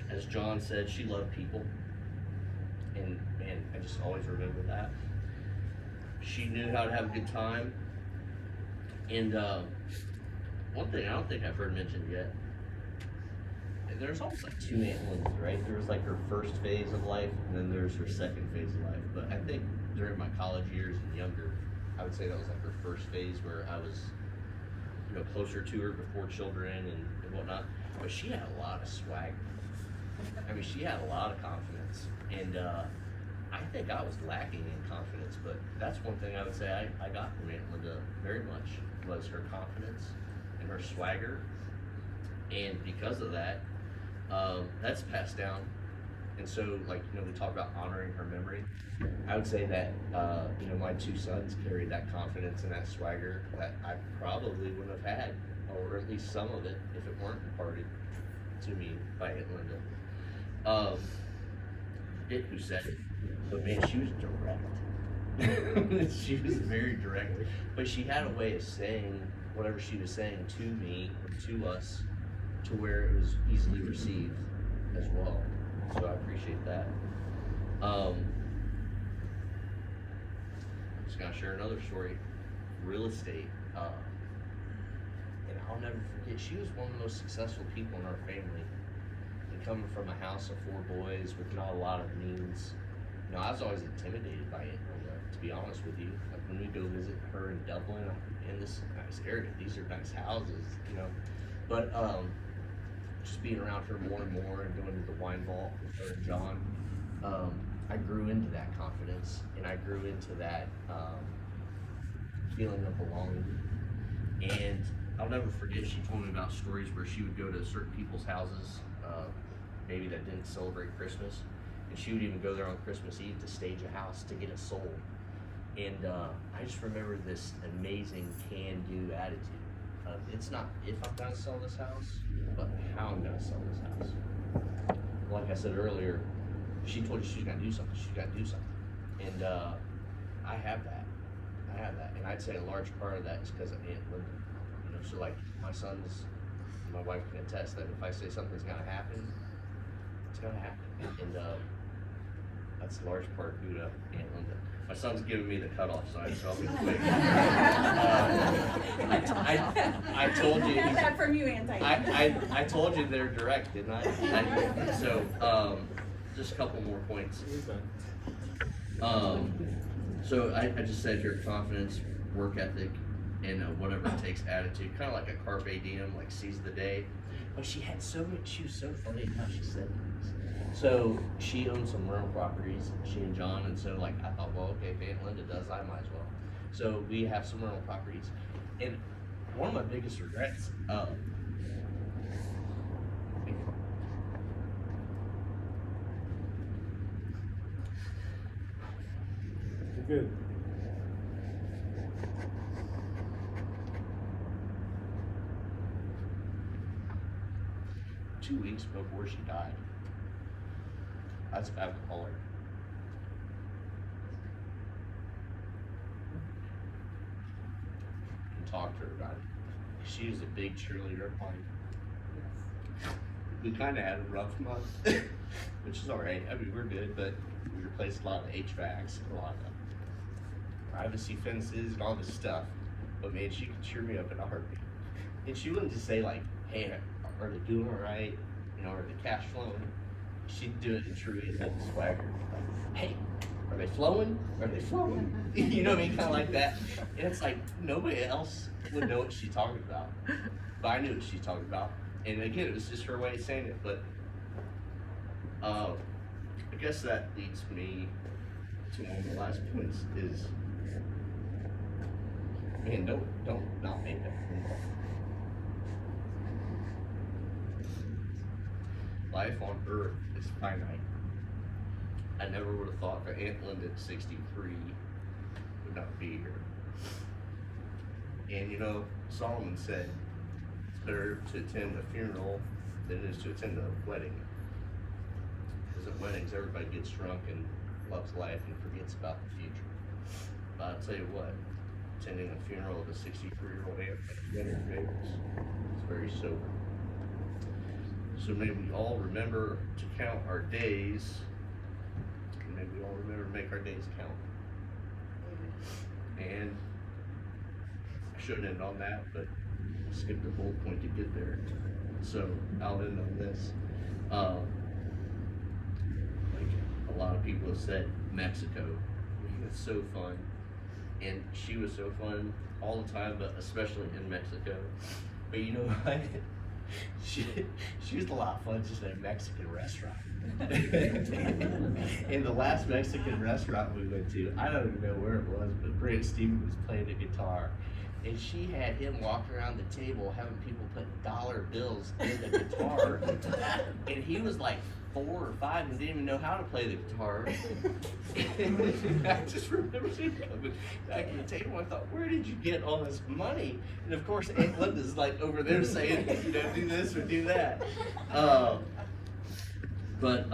As John said, she loved people. And man, I just always remember that. She knew how to have a good time. And one thing I don't think I've heard mentioned yet, there's almost like two Aunt Lindas, right? There was like her first phase of life, and then there's her second phase of life. But I think during my college years and younger, I would say that was like her first phase where I was, you know, closer to her before children and whatnot. But she had a lot of swag. I mean, she had a lot of confidence, and I think I was lacking in confidence, but that's one thing I would say I got from Aunt Linda very much, was her confidence and her swagger, and because of that, that's passed down. And so, like, you know, we talk about honoring her memory. I would say that, you know, my two sons carried that confidence and that swagger that I probably wouldn't have had, or at least some of it, if it weren't imparted to me by Aunt Linda. It who said it, but man, she was direct. She was very direct, but she had a way of saying whatever she was saying to me or to us, to where it was easily received as well. So I appreciate that. I'm just gonna share another story. Real estate, and I'll never forget, she was one of the most successful people in our family. And coming from a house of 4 boys with not a lot of means, you know, I was always intimidated by it, to be honest with you. Like when we go visit her in Dublin, in this nice area, these are nice houses, you know. But just being around her more and more and going to the wine vault with her and John, I grew into that confidence, and I grew into that feeling of belonging. And I'll never forget, she told me about stories where she would go to certain people's houses, maybe that didn't celebrate Christmas, and she would even go there on Christmas Eve to stage a house to get it sold. And I just remember this amazing can-do attitude. It's not if I'm gonna sell this house, but how I'm gonna sell this house. Like I said earlier, she told you she's gonna do something, she's gotta do something. And I have that. And I'd say a large part of that is because of Aunt Linda. You know, so like my sons, my wife can attest that if I say something's gonna happen, it's gonna happen. And that's a large part due to Aunt Linda. My son's giving me the cutoff sign, so I'll be quick. I told you. Got that from you, I told you they're direct, didn't I? So, just a couple more points. So I just said here, confidence, work ethic, and whatever it takes attitude, kind of like a carpe diem, like seize the day. But she had she was so funny how she said things. So she owned some rental properties, she and John, and so like I thought, well, okay, if Aunt Linda does, I might as well. So we have some rental properties, and one of my biggest regrets, Good. 2 weeks before she died, I was about to call her. And talk to her about it. She was a big cheerleader of mine. We kind of had a rough month, which is all right. I mean, we're good, but we replaced a lot of HVACs, a lot of privacy fences and all this stuff. But man, she could cheer me up in a heartbeat. And she wouldn't just say like, hey, are they doing all right? You know, are the cash flowing? She'd do it in true Aunt swagger. Like, hey, are they flowing? Are they flowing? You know what I mean? Kind of like that. And it's like, nobody else would know what she's talking about. But I knew what she's talking about. And again, it was just her way of saying it, but I guess that leads me to one of the last points is, man, don't not make that. Life on Earth is finite. I never would have thought that Aunt Linda at 63 would not be here. And you know, Solomon said it's better to attend a funeral than it is to attend a wedding. Because at weddings, everybody gets drunk and loves life and forgets about the future. But I'll tell you what, attending a funeral of a 63-year-old aunt at dinner table is very sober. So may we all remember to count our days, and may we all remember to make our days count. And I shouldn't end on that, but I skipped a whole point to get there. So I'll end on this. Like a lot of people have said, Mexico, it's so fun. And she was so fun all the time, but especially in Mexico. But you know what? She was a lot of fun just at a Mexican restaurant. In the last Mexican restaurant we went to, I don't even know where it was, but Brent Steven was playing the guitar. And she had him walk around the table having people put dollar bills in the guitar. And he was like 4 or 5 and didn't even know how to play the guitar. I just remember him coming back to the table. I thought, where did you get all this money? And of course, Aunt Linda's like over there saying, you know, do this or do that. But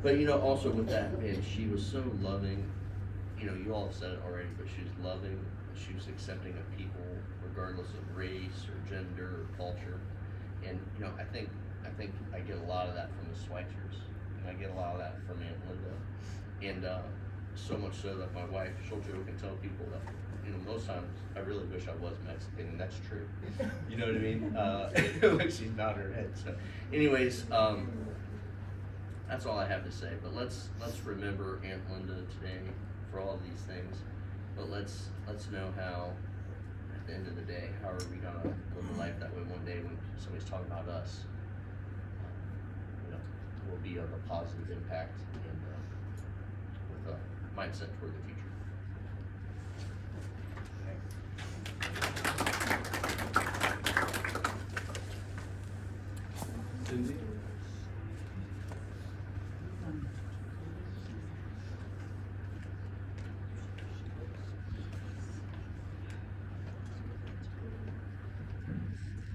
you know, also with that, man, she was so loving. You know, you all have said it already, but she was loving. She was accepting of people, regardless of race or gender or culture. And you know, I think I get a lot of that from the Switzers, and I get a lot of that from Aunt Linda. And so much so that my wife, she'll joke and tell people that, you know, most times I really wish I was Mexican, and that's true. You know what I mean? Like she's nodding her head. So, anyways, that's all I have to say. But let's remember Aunt Linda today for all of these things. But let's know how, at the end of the day, how are we gonna live a life that way one day when somebody's talking about us? You know, will be of a positive impact and with a mindset toward the future. Cindy?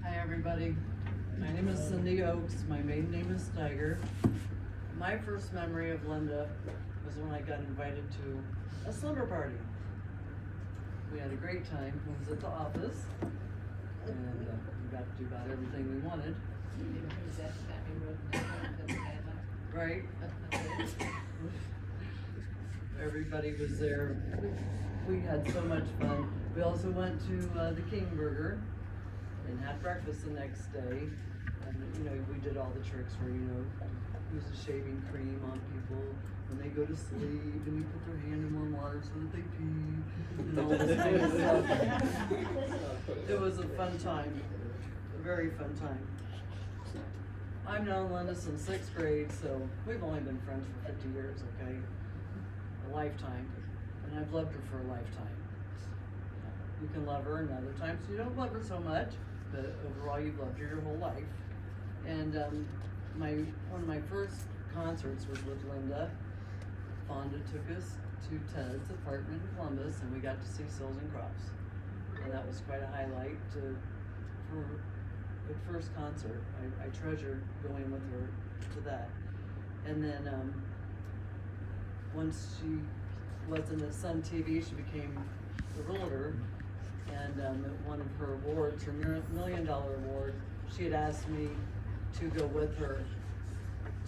Hi everybody, my name is Cindy Oakes, my maiden name is Steiger. My first memory of Linda was when I got invited to a slumber party. We had a great time, it was at the office, and we got to do about everything we wanted. Right? Everybody was there, we had so much fun. We also went to the King Burger and had breakfast the next day. And you know, we did all the tricks where, you know, use a shaving cream on people when they go to sleep, and you put their hand in warm water so that they pee, and all this kind of stuff. It was a fun time, a very fun time. I've known Linda since 6th grade, so we've only been friends for 50 years, okay? A lifetime, and I've loved her for a lifetime. You can love her, and other times you don't love her so much, but overall you've loved her your whole life. And one of my first concerts was with Linda. Fonda took us to Ted's apartment in Columbus, and we got to see Sills and Crops. And that was quite a highlight for a first concert. I treasured going with her to that. And then once she was in the Sun TV, she became the realtor. And one of her awards, her $1 million award, she had asked me to go with her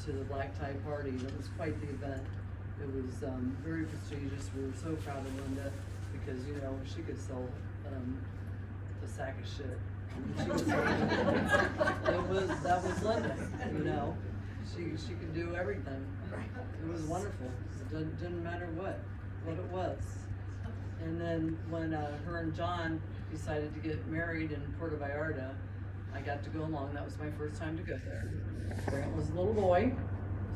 to the black tie party. And it was quite the event. It was very prestigious. We were so proud of Linda because, you know, she could sell a sack of shit. That was Linda, you know. She could do everything. It was wonderful. It didn't matter what it was. And then when her and John decided to get married in Puerto Vallarta, I got to go along. That was my first time to go there. Grant was a little boy,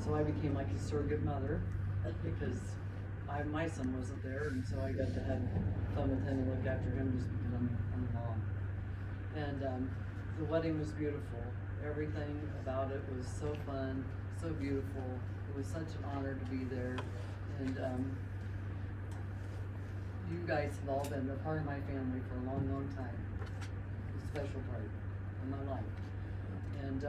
so I became like his surrogate mother because my son wasn't there, and so I got to have fun with him and look after him just because I'm a mom. And the wedding was beautiful. Everything about it was so fun, so beautiful. It was such an honor to be there, and you guys have all been a part of my family for a long, long time. A special part of my life, and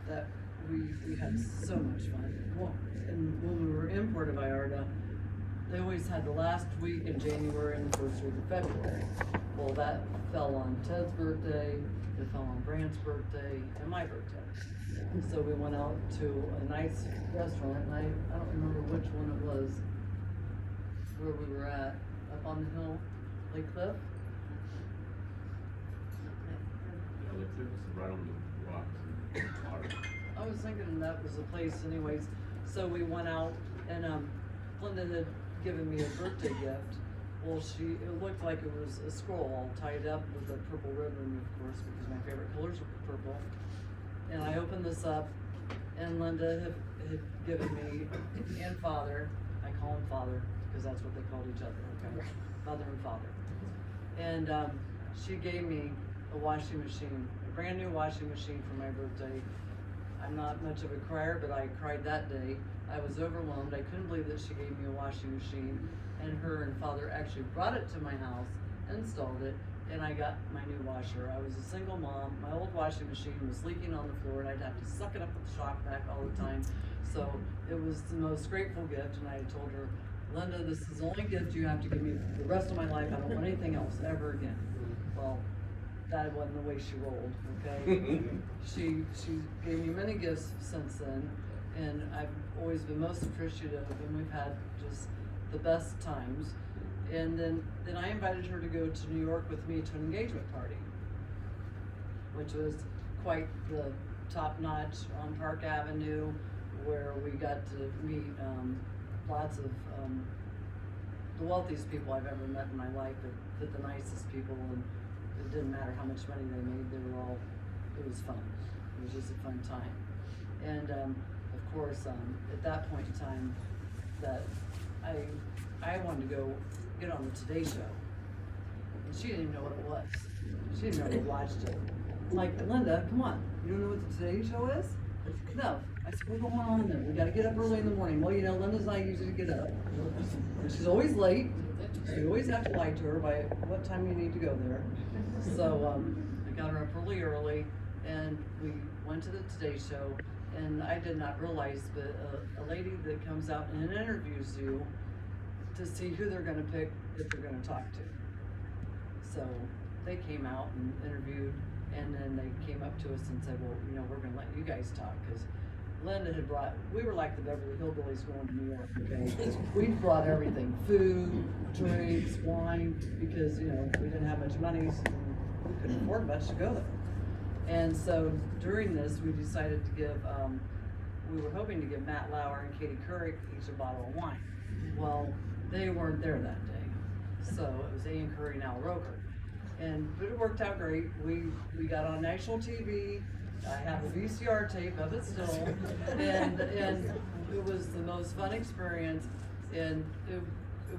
that we had so much fun. Well, and when we were in Puerto Vallarta, they always had the last week in January and the first week of February. Well, that fell on Ted's birthday, it fell on Brand's birthday, and my birthday. So we went out to a nice restaurant, and I don't remember which one it was, where we were at, up on the hill, Lake Cliff. Right on the rocks and water. I was thinking that was the place anyways. So we went out, and Linda had given me a birthday gift. Well, it looked like it was a scroll all tied up with a purple ribbon, of course, because my favorite colors are purple. And I opened this up, and Linda had given me, and Father, I call him Father, because that's what they called each other, okay? Mother and Father. And she gave me a washing machine, a brand new washing machine for my birthday. I'm not much of a crier, but I cried that day. I was overwhelmed. I couldn't believe that she gave me a washing machine, and her and Father actually brought it to my house, installed it, and I got my new washer. I was a single mom. My old washing machine was leaking on the floor, and I'd have to suck it up with the shock vac all the time. So it was the most grateful gift, and I told her, Linda, this is the only gift you have to give me for the rest of my life. I don't want anything else ever again. Well, that wasn't the way she rolled, okay? She gave me many gifts since then, and I've always been most appreciative, and we've had just the best times. And then I invited her to go to New York with me to an engagement party, which was quite the top-notch on Park Avenue, where we got to meet lots of the wealthiest people I've ever met in my life, but the nicest people, and it didn't matter how much money they made, it was fun. It was just a fun time. And of course, at that point in time, that I wanted to go get on the Today Show, and she didn't even know what it was. She didn't know I watched it. I'm like, Linda, come on, you don't know what the Today Show is? No. I said, what's going on there? We gotta get up early in the morning. Well, you know, Linda's not usually get up, and she's always late. So you always have to lie to her by what time you need to go there. So I got her up really early, and we went to the Today Show, and I did not realize, but a lady that comes out and interviews you to see who they're gonna pick that they're gonna talk to. So they came out and interviewed, and then they came up to us and said, well, you know, we're gonna let you guys talk, because Linda had we were like the Beverly Hillbillies going to New York, okay? We brought everything, food, drinks, wine, because, you know, we didn't have much money, so we couldn't afford much to go there. And so during this, we decided to give, we were hoping to give Matt Lauer and Katie Couric each a bottle of wine. Well, they weren't there that day. So it was Ian Curry and Al Roker. But it worked out great. We got on national TV. I have a VCR tape of it still, and it was the most fun experience, and it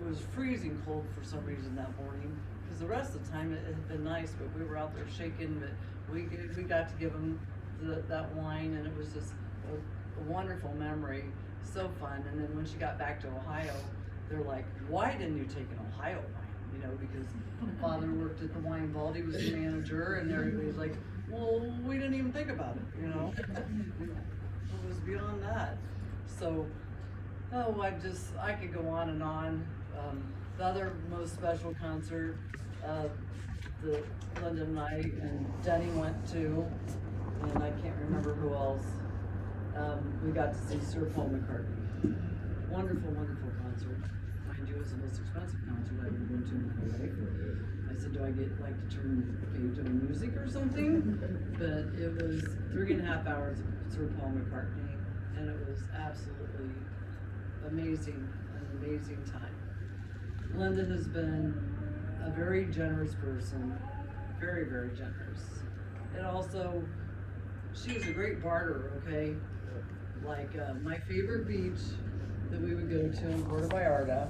was freezing cold for some reason that morning, because the rest of the time it had been nice, but we were out there shaking, but we got to give them that wine, and it was just a wonderful memory, so fun. And then when she got back to Ohio, they're like, why didn't you take an Ohio wine? You know, because Father worked at the wine vault, he was the manager, and everybody's like, well, we didn't even think about it, you know? It was beyond that. So, I could go on and on. The other most special concert, that Linda and I and Denny went to, and I can't remember who else, we got to see Sir Paul McCartney. Wonderful, wonderful concert. Mind you, it was the most expensive concert I've ever been to in my life. I said, do I get like to turn the page on music or something? But it was 3.5 hours of Sir Paul McCartney, and it was absolutely amazing, an amazing time. Linda has been a very generous person, very, very generous. And also, she's a great barterer, okay? Like, my favorite beach that we would go to in Puerto Vallarta,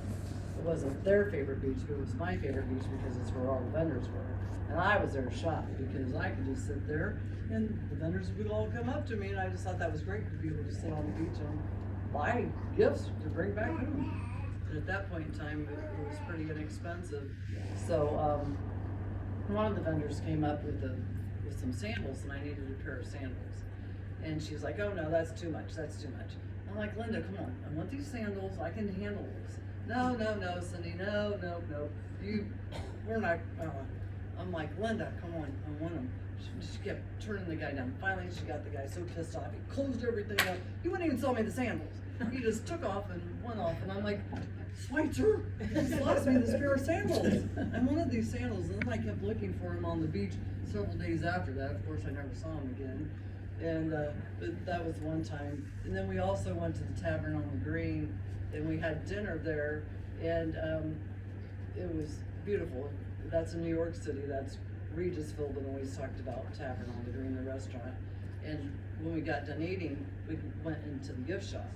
it wasn't their favorite beach, but it was my favorite beach because it's where all the vendors were. And I was there to shop because I could just sit there and the vendors would all come up to me, and I just thought that was great to be able to sit on the beach and buy gifts to bring back home. And at that point in time, it was pretty inexpensive. So, one of the vendors came up with some sandals, and I needed a pair of sandals. And she's like, "Oh no, that's too much, that's too much." I'm like, "Linda, come on, I want these sandals, I can handle this." No, Cindy, no, we're not, I'm like, "Linda, come on, I want them." She kept turning the guy down. Finally, she got the guy so pissed off, he closed everything up. He wouldn't even sell me the sandals. He just took off and went off, and I'm like, "Switzer, you just lost me this pair of sandals." I wanted these sandals, and then I kept looking for him on the beach several days after that. Of course, I never saw him again. And but that was one time. And then we also went to the Tavern on the Green, and we had dinner there, and it was beautiful. That's in New York City. That's Regis Philbin always talked about Tavern on the Green, the restaurant. And when we got done eating, we went into the gift shop,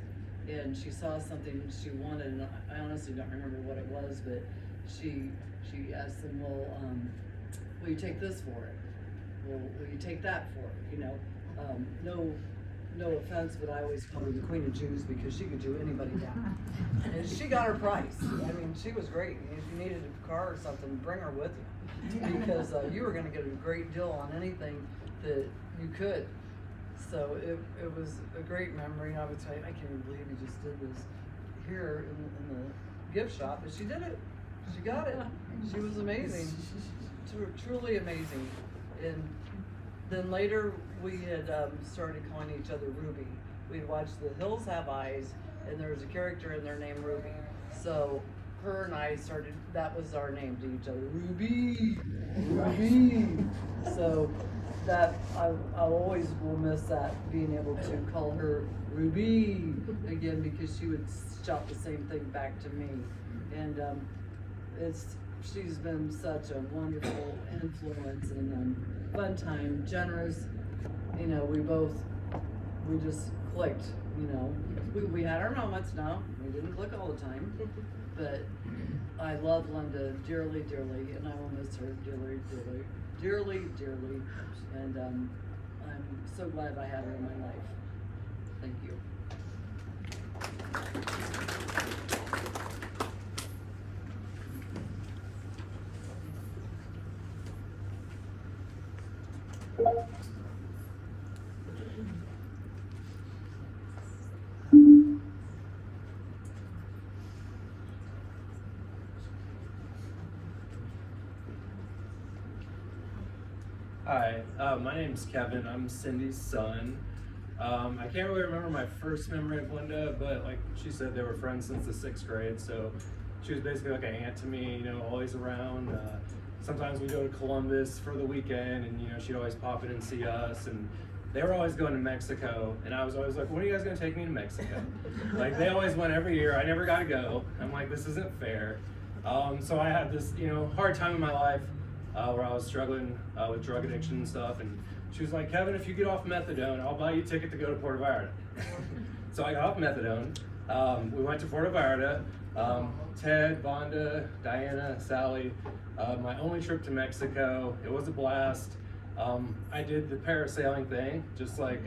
and she saw something she wanted, and I honestly don't remember what it was, but she asked them, "Well, will you take this for it? Well, will you take that for it?" You know, no offense, but I always call her the Queen of Jews because she could Jew anybody down. And she got her price. I mean, she was great. If you needed a car or something, bring her with you because you were going to get a great deal on anything that you could. So it was a great memory. I would say, I can't even believe you just did this here in the gift shop, but she did it. She got it. She was amazing. Truly amazing. And then later we had started calling each other Ruby. We'd watched The Hills Have Eyes, and there was a character in there named Ruby. So her and I started, that was our name to each other, Ruby, Ruby. So that, I always will miss that, being able to call her Ruby again, because she would shout the same thing back to me. And she's been such a wonderful influence and fun time, generous. You know, we just clicked, you know. We had our moments, no, we didn't click all the time, but I love Linda dearly, dearly, and I will miss her dearly, dearly, dearly, dearly, and I'm so glad I had her in my life. Thank you. Hi, my name's Kevin. I'm Cindy's son. I can't really remember my first memory of Linda, but like she said, they were friends since the 6th grade, so she was basically like an aunt to me, you know, always around. Sometimes we go to Columbus for the weekend, and you know, she'd always pop in and see us, and they were always going to Mexico, and I was always like, "When are you guys gonna take me to Mexico?" Like, they always went every year. I never got to go. I'm like, this isn't fair. So I had this, you know, hard time in my life where I was struggling with drug addiction and stuff, and she was like, "Kevin, if you get off methadone, I'll buy you a ticket to go to Puerto Vallarta." So I got off methadone. We went to Puerto Vallarta. Ted, Vonda, Diana, Sally. My only trip to Mexico. It was a blast. I did the parasailing thing, just like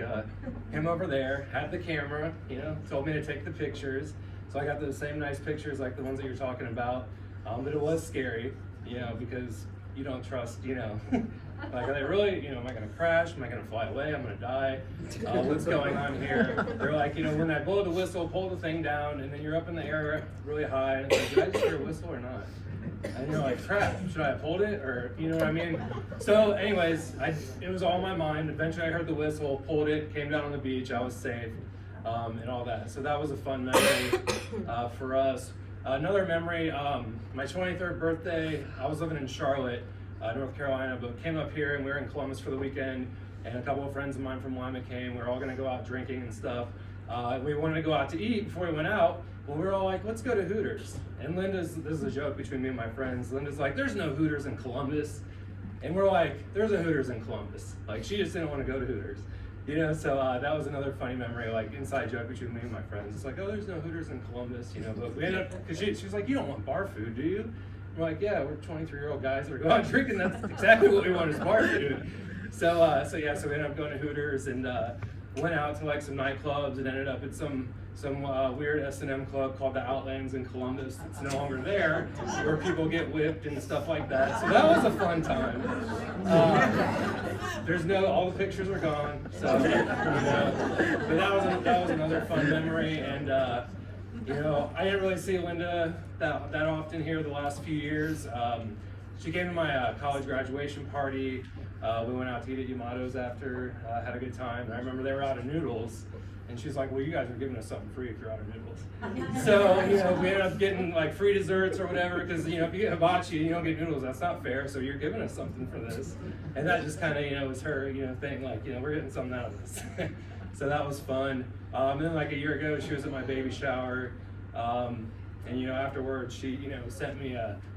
him over there, had the camera, you know, told me to take the pictures. So I got the same nice pictures like the ones that you're talking about. But it was scary, you know, because you don't trust, you know, like, are they really, you know, am I gonna crash? Am I gonna fly away? I'm gonna die? What's going on here? They're like, you know, when I blow the whistle, pull the thing down, and then you're up in the air really high, and it's like, did I just hear a whistle or not? And you're like, crap, should I have pulled it? Or, you know what I mean? So anyways, it was all in my mind. Eventually I heard the whistle, pulled it, came down on the beach, I was safe, and all that. So that was a fun memory for us. Another memory, my 23rd birthday, I was living in Charlotte, North Carolina, but came up here and we were in Columbus for the weekend, and a couple of friends of mine from Lima came. We were all gonna go out drinking and stuff. We wanted to go out to eat before we went out. Well, we were all like, let's go to Hooters. And this is a joke between me and my friends, Linda's like, there's no Hooters in Columbus. And we're like, there's a Hooters in Columbus. Like, she just didn't want to go to Hooters. You know, so that was another funny memory, like inside joke between me and my friends. It's like, oh, there's no Hooters in Columbus, you know, but we ended up, because she was like, you don't want bar food, do you? We're like, yeah, we're 23-year-old guys that are going out drinking. That's exactly what we want is bar food. So we ended up going to Hooters and went out to like some nightclubs and ended up at some weird S&M club called the Outlands in Columbus. It's no longer there, where people get whipped and stuff like that. So that was a fun time. All the pictures are gone. So, you know, but that was another fun memory. And you know, I didn't really see Linda that often here the last few years. She came to my college graduation party. We went out to eat at Yamato's after, had a good time. And I remember they were out of noodles. And she's like, well, you guys are giving us something free if you're out of noodles. So, you know, we ended up getting like free desserts or whatever, because, you know, if you get hibachi and you don't get noodles, that's not fair. So you're giving us something for this. And that just kind of, you know, was her, you know, thing, like, you know, we're getting something out of this. So that was fun. And then like a year ago, she was at my baby shower. And, you know, afterwards, she, you know,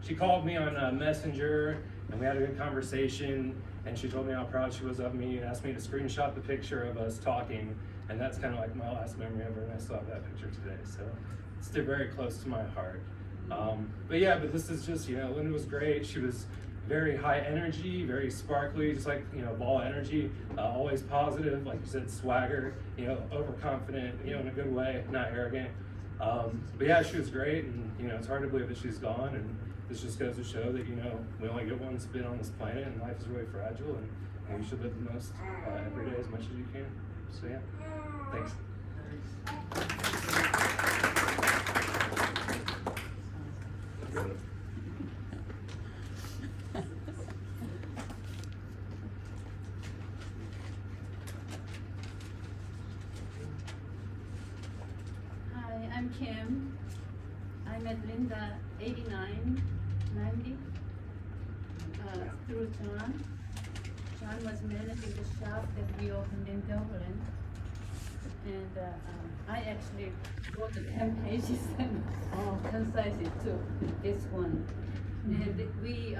she called me on Messenger, and we had a good conversation. And she told me how proud she was of me and asked me to screenshot the picture of us talking. And that's kind of like my last memory ever, and I still have that picture today. So it's still very close to my heart. But this is just, you know, Linda was great. She was very high energy, very sparkly, just like, you know, ball energy, always positive, like you said, swagger, you know, overconfident, you know, in a good way, not arrogant. But yeah, she was great, and, you know, it's hard to believe that she's gone, and this just goes to show that, you know, we only get one spin on this planet, and life is really fragile, and you should live the most every day as much as you can. So yeah, thanks. Hi, I'm Kim. I met Linda 89, 90 through John. John was managing the shop that we opened in Dublin. And I actually wrote the 10 pages and concise it to this one. And we,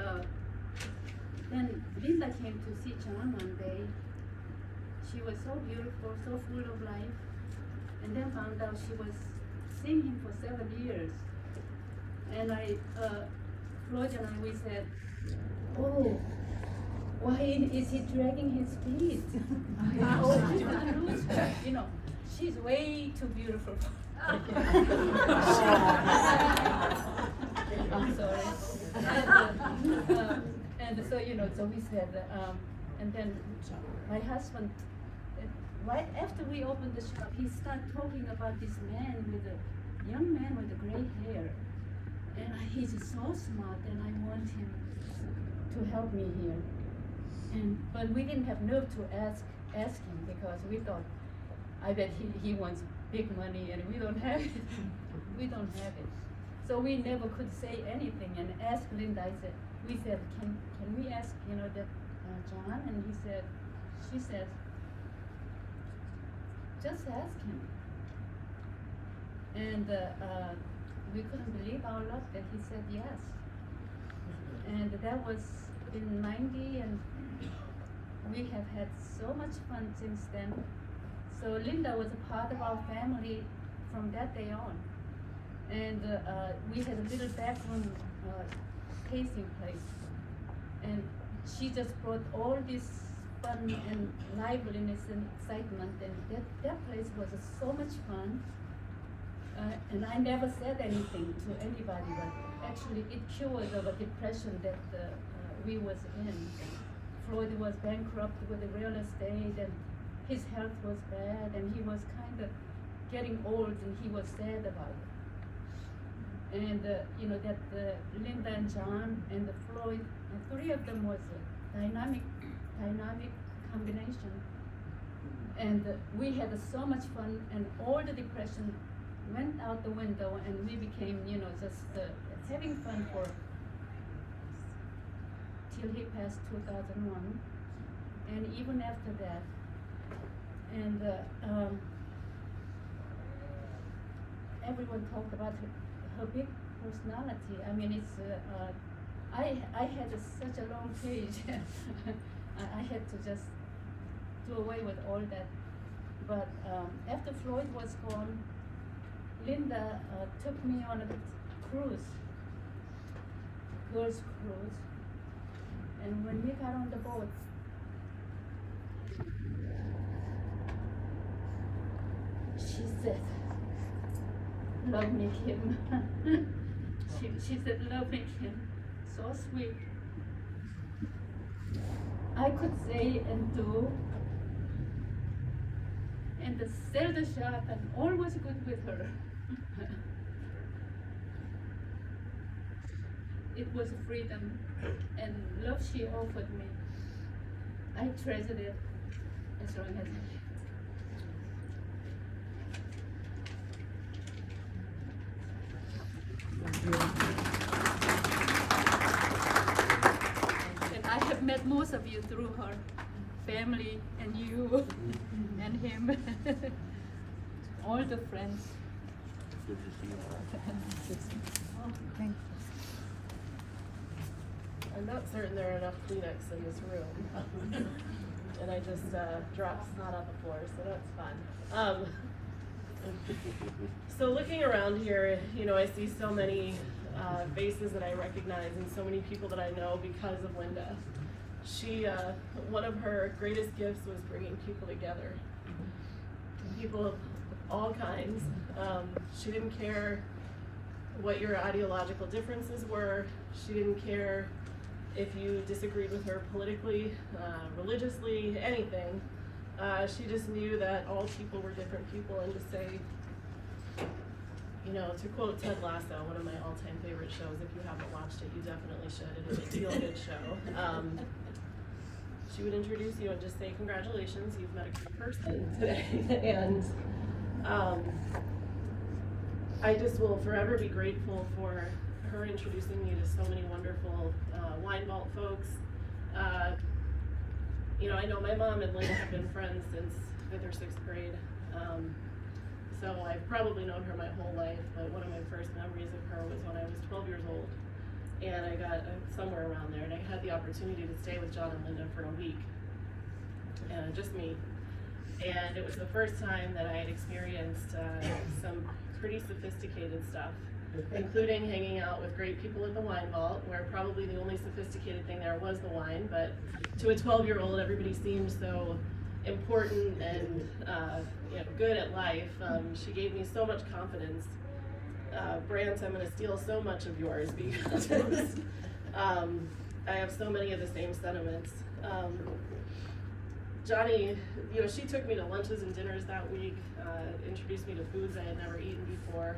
then Linda came to see John one day. She was so beautiful, so full of life. And then found out she was seeing him for 7 years. And Floyd and I, we said, oh, why is he dragging his feet? You know, she's way too beautiful. I'm sorry. And so, you know, so we said, and then my husband, right after we opened the shop, he started talking about this man young man with the gray hair. And he's so smart, and I want him to help me here. But we didn't have nerve to ask him, because we thought, I bet he wants big money, and we don't have it. We don't have it. So we never could say anything, and asked Linda. We said, can we ask, you know, that John? And she said, just ask him. And we couldn't believe our luck that he said yes. And that was in 90, and we have had so much fun since then. So Linda was a part of our family from that day on. And we had a little backroom tasting place. And she just brought all this fun and liveliness and excitement, and that place was so much fun. And I never said anything to anybody, but actually it cured of a depression that we was in. Floyd was bankrupt with the real estate, and his health was bad, and he was kind of getting old, and he was sad about it. And you know, that Linda and John and the Floyd, and three of them was a dynamic combination. And we had so much fun, and all the depression went out the window, and we became, you know, just having fun till he passed 2001, and even after that. And everyone talked about her big personality. I mean, I had such a long page. I had to just do away with all that. But after Floyd was gone, Linda took me on a cruise, girls' cruise. And when we got on the boat, she said, "Love me, Kim." she said, "Love me, Kim." So sweet. I could say and do, and sell the shop, and all was good with her. It was freedom and love she offered me. I treasured it as long as I live. And I have met most of you through her family and you and him. All the friends. Good to see you. Thank you. I'm not certain there are enough Kleenex in this room. And I just dropped snot on the floor, so that's fun. So looking around here, you know, I see so many faces that I recognize and so many people that I know because of Linda. She, one of her greatest gifts was bringing people together. People of all kinds. She didn't care what your ideological differences were. She didn't care if you disagreed with her politically, religiously, anything. She just knew that all people were different people, and to say, you know, to quote Ted Lasso, one of my all-time favorite shows, if you haven't watched it, you definitely should. It is a feel-good show. She would introduce you and just say, "Congratulations, you've met a great person today." And I just will forever be grateful for her introducing me to so many wonderful wine vault folks. You know, I know my mom and Linda have been friends since 5th or 6th grade. So I've probably known her my whole life, but one of my first memories of her was when I was 12 years old. And I got somewhere around there, and I had the opportunity to stay with John and Linda for a week. And just me. And it was the first time that I had experienced some pretty sophisticated stuff, including hanging out with great people at the wine vault, where probably the only sophisticated thing there was the wine, but to a 12-year-old, everybody seemed so important and you know, good at life. She gave me so much confidence. Brant, I'm going to steal so much of yours because I have so many of the same sentiments. Johnny, you know, she took me to lunches and dinners that week, introduced me to foods I had never eaten before.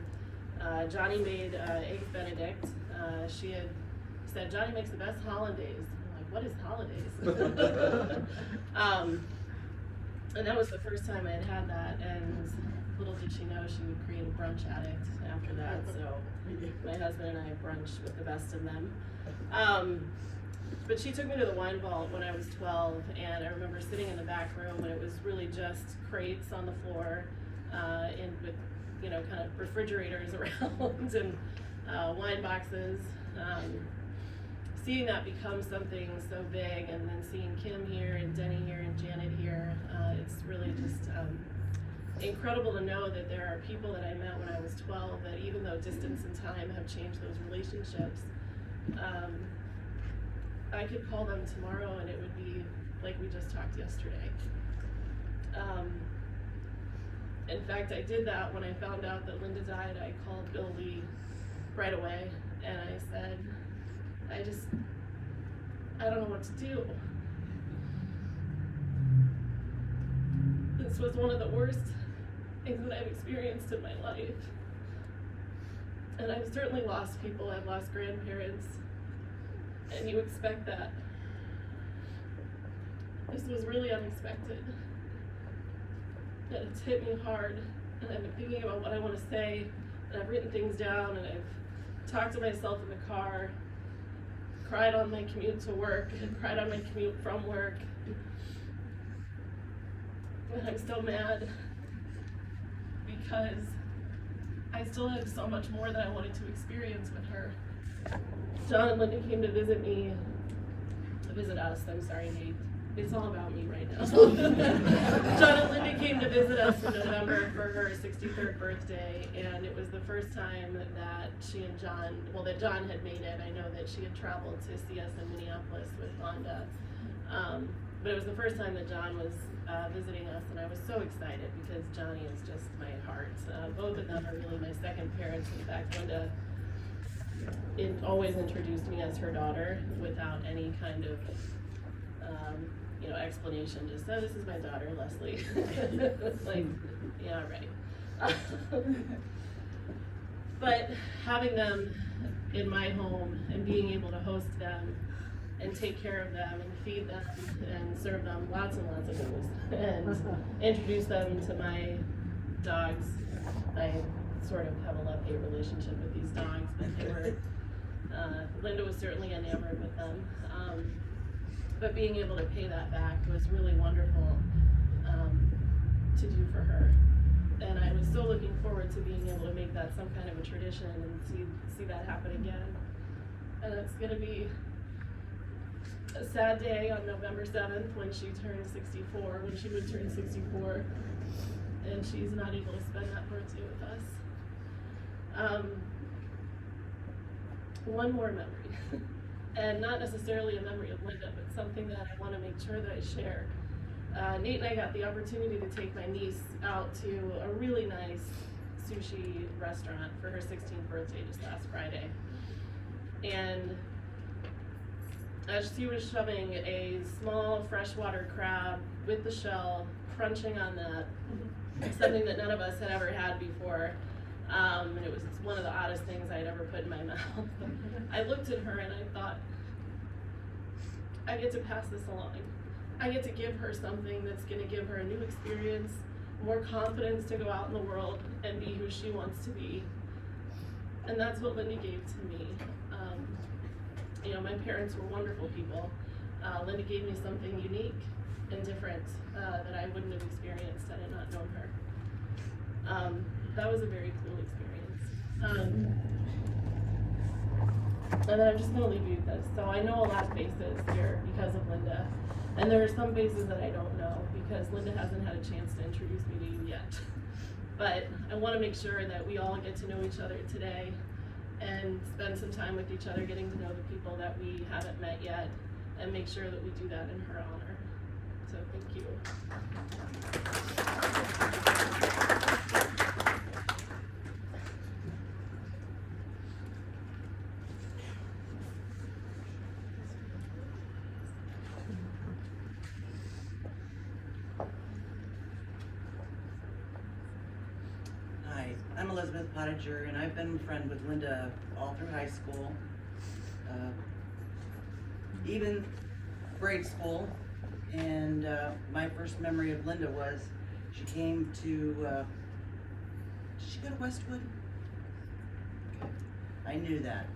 Johnny made eggs Benedict. She had said, "Johnny makes the best hollandaise." I'm like, "What is hollandaise?" And that was the first time I had had that, and little did she know she would create a brunch addict after that, so my husband and I brunched with the best of them. But she took me to the wine vault when I was 12, and I remember sitting in the back room when it was really just crates on the floor, and with, you know, kind of refrigerators around and wine boxes. Seeing that become something so big, and then seeing Kim here and Denny here and Janet here, it's really just incredible to know that there are people that I met when I was 12 that, even though distance and time have changed those relationships, I could call them tomorrow and it would be like we just talked yesterday. In fact, I did that when I found out that Linda died. I called Bill Lee right away and I said, I don't know what to do. This was one of the worst things that I've experienced in my life. And I've certainly lost people. I've lost grandparents. And you expect that. This was really unexpected. And it's hit me hard. And I've been thinking about what I want to say. And I've written things down and I've talked to myself in the car. Cried on my commute to work and cried on my commute from work. And I'm so mad because I still have so much more that I wanted to experience with her. John and Linda came to visit us, I'm sorry, Nate. It's all about me right now. John and Linda came to visit us in November for her 63rd birthday, and it was the first time that she and John, well, that John had made it. I know that she had traveled to see us in Minneapolis with Wanda. But it was the first time that John was visiting us, and I was so excited because Johnny is just my heart. Both of them are really my second parents. In fact, Wanda always introduced me as her daughter without any kind of explanation. Just, oh, this is my daughter, Leslie. Like, yeah, right. But having them in my home and being able to host them and take care of them and feed them and serve them lots and lots of booze and introduce them to my dogs. I sort of have a love-hate relationship with these dogs, but they were, Linda was certainly enamored with them. But being able to pay that back was really wonderful to do for her. And I was so looking forward to being able to make that some kind of a tradition and see that happen again. And it's gonna be a sad day on November 7th when she turns 64, when she would turn 64, and she's not able to spend that birthday with us. One more memory, and not necessarily a memory of Linda, but something that I want to make sure that I share. Nate and I got the opportunity to take my niece out to a really nice sushi restaurant for her 16th birthday just last Friday. And as she was shoving a small freshwater crab with the shell, crunching on that, something that none of us had ever had before, and it was one of the oddest things I'd ever put in my mouth. I looked at her and I thought, I get to pass this along. I get to give her something that's gonna give her a new experience, more confidence to go out in the world and be who she wants to be. And that's what Linda gave to me. My parents were wonderful people. Linda gave me something unique and different that I wouldn't have experienced had I not known her. That was a very cool experience. And then I'm just gonna leave you with this. So I know a lot of faces here because of Linda. And there are some faces that I don't know because Linda hasn't had a chance to introduce me to you yet. But I wanna make sure that we all get to know each other today and spend some time with each other, getting to know the people that we haven't met yet, and make sure that we do that in her honor. So thank you. Hi, I'm Elizabeth Pottinger, and I've been a friend with Linda all through high school, even grade school. And my first memory of Linda was she came to, did she go to Westwood? I knew that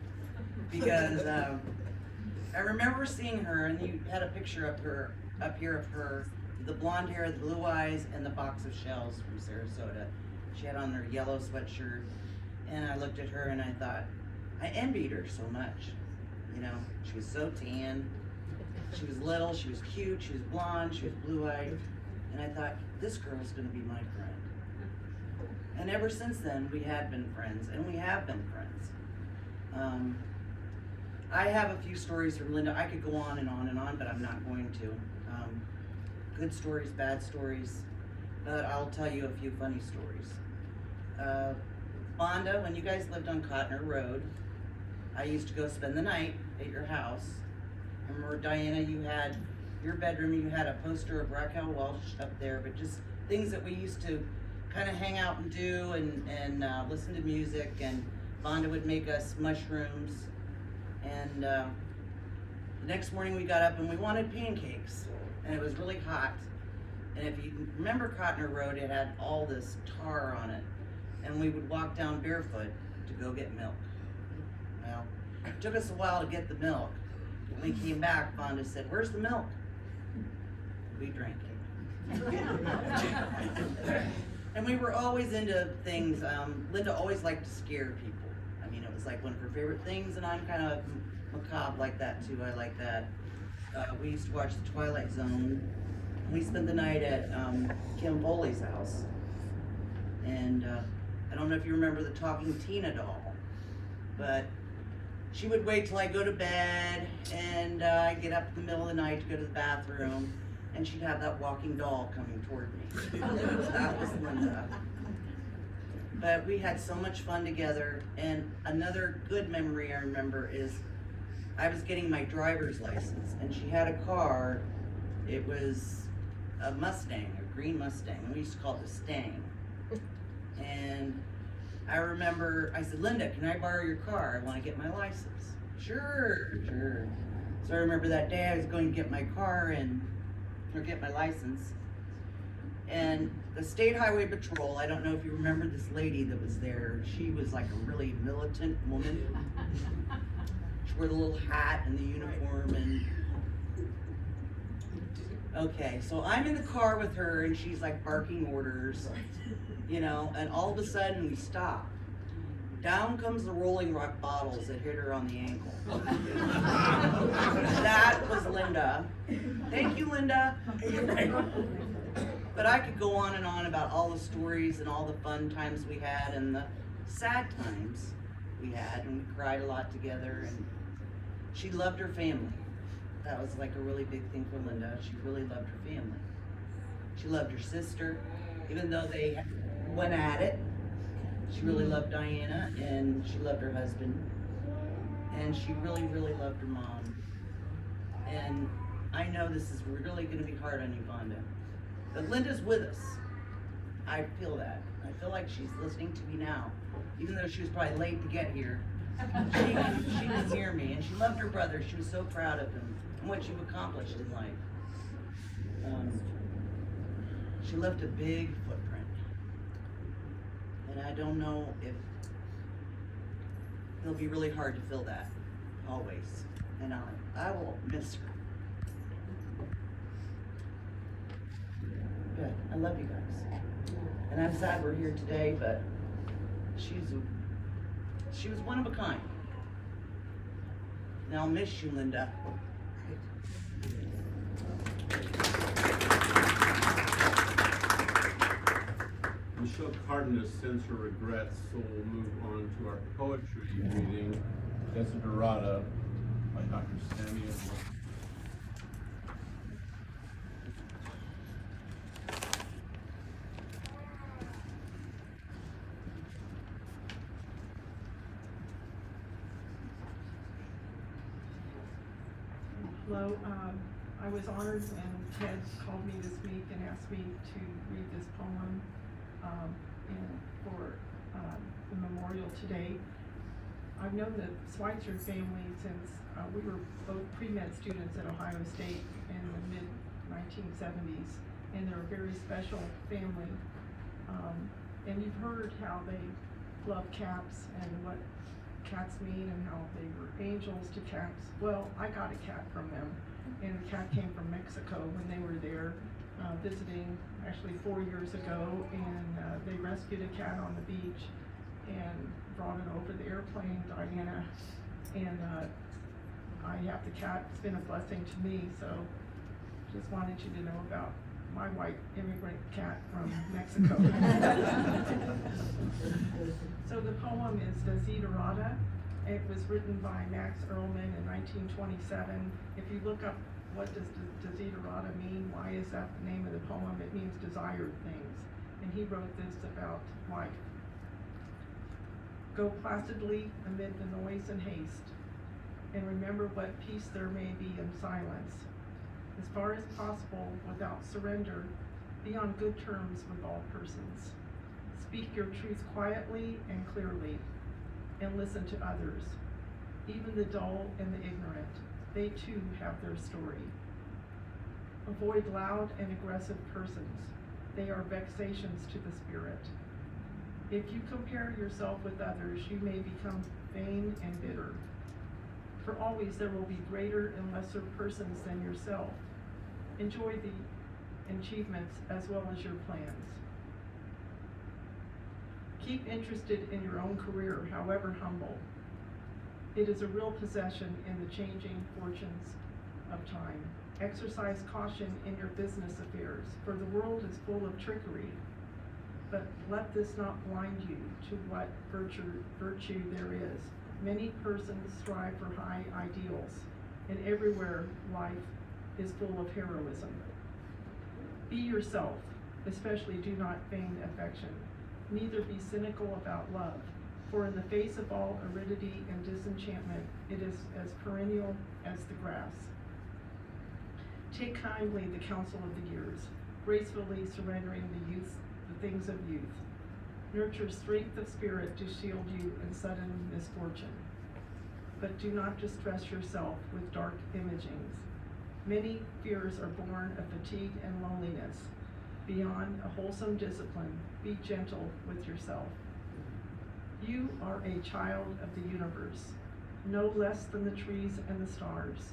because I remember seeing her, and you had a picture up here of her, the blonde hair, the blue eyes, and the box of shells from Sarasota. She had on her yellow sweatshirt, and I looked at her and I thought, I envied her so much. She was so tan, she was little, she was cute, she was blonde, she was blue-eyed, and I thought, this girl's gonna be my friend. And ever since then, we had been friends, and we have been friends. I have a few stories from Linda. I could go on and on and on, but I'm not going to. Good stories, bad stories, but I'll tell you a few funny stories. Wanda, when you guys lived on Cotner Road, I used to go spend the night at your house. I remember, Diana, you had your bedroom, you had a poster of Raquel Welch up there, but just things that we used to kind of hang out and do and listen to music, and Wanda would make us mushrooms. And the next morning we got up and we wanted pancakes, and it was really hot. And if you remember Cotner Road, it had all this tar on it. And we would walk down barefoot to go get milk. Well, it took us a while to get the milk. When we came back, Wanda said, "Where's the milk?" We drank it. And we were always into things. Linda always liked to scare people. I mean, it was like one of her favorite things, and I'm kind of macabre like that too. I like that. We used to watch The Twilight Zone. We spent the night at Kim Foley's house. And I don't know if you remember the Talking Tina doll, but she would wait till I go to bed, and I'd get up in the middle of the night to go to the bathroom, and she'd have that walking doll coming toward me. That was Linda. But we had so much fun together, and another good memory I remember is I was getting my driver's license, and she had a car. It was a Mustang, a green Mustang, and we used to call it the Stang. And I remember, I said, Linda, can I borrow your car? I want to get my license. Sure. So I remember that day I was going to get my car or get my license. And the State Highway Patrol, I don't know if you remember this lady that was there. She was like a really militant woman. She wore the little hat and the uniform and... Okay, so I'm in the car with her and she's like barking orders, you know, and all of a sudden we stop. Down comes the Rolling Rock bottles that hit her on the ankle. That was Linda. Thank you, Linda. But I could go on and on about all the stories and all the fun times we had and the sad times we had, and we cried a lot together, and she loved her family. That was like a really big thing for Linda. She really loved her family. She loved her sister, even though they went at it. She really loved Diana, and she loved her husband, and she really, really loved her mom. And I know this is really going to be hard on you, Vonda, but Linda's with us. I feel that. I feel like she's listening to me now, even though she was probably late to get here. She can hear me, and she loved her brother. She was so proud of him and what you've accomplished in life. She left a big footprint, and I don't know if it'll be really hard to fill that always. And I will miss her. Good. I love you guys, and I'm sad we're here today, but she was one of a kind. And I'll miss you, Linda. Michelle Cardenas sends her regrets, so we'll move on to our poetry reading, Desiderata by Dr. Samuel. Hello, I was honored and Ted called me this week and asked me to read this poem for the memorial today. I've known the Switzer family since we were both pre-med students at Ohio State in the mid-1970s, and they're a very special family. And you've heard how they love cats and what cats mean and how they were angels to cats. Well, I got a cat from them, and the cat came from Mexico when they were there visiting actually 4 years ago, and they rescued a cat on the beach and brought it over the airplane, Diana, and I have the cat. It's been a blessing to me, so just wanted you to know about my white immigrant cat from Mexico. So the poem is Desiderata. It was written by Max Ehrlichman in 1927. If you look up what does Desiderata mean, why is that the name of the poem, it means desired things. And he wrote this about life. Go placidly amid the noise and haste, and remember what peace there may be in silence. As far as possible, without surrender, be on good terms with all persons. Speak your truth quietly and clearly, and listen to others, even the dull and the ignorant. They too have their story. Avoid loud and aggressive persons. They are vexations to the spirit. If you compare yourself with others, you may become vain and bitter. For always there will be greater and lesser persons than yourself. Enjoy the achievements as well as your plans. Keep interested in your own career, however humble. It is a real possession in the changing fortunes of time. Exercise caution in your business affairs, for the world is full of trickery. But let this not blind you to what virtue there is. Many persons strive for high ideals, and everywhere life is full of heroism. Be yourself, especially do not feign affection. Neither be cynical about love, for in the face of all aridity and disenchantment, it is as perennial as the grass. Take kindly the counsel of the years, gracefully surrendering the things of youth. Nurture strength of spirit to shield you in sudden misfortune. But do not distress yourself with dark imagings. Many fears are born of fatigue and loneliness. Beyond a wholesome discipline, be gentle with yourself. You are a child of the universe, no less than the trees and the stars.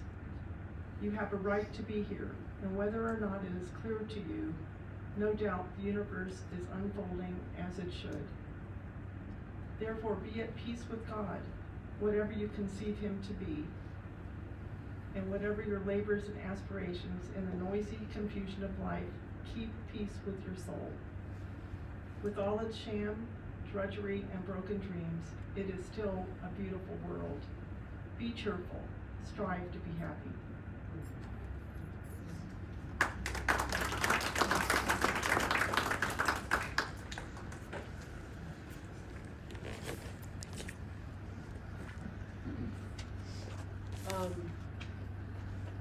You have a right to be here, and whether or not it is clear to you, no doubt the universe is unfolding as it should. Therefore, be at peace with God, whatever you conceive him to be, and whatever your labors and aspirations in the noisy confusion of life, keep peace with your soul. With all its sham, drudgery, and broken dreams, it is still a beautiful world. Be cheerful, strive to be happy.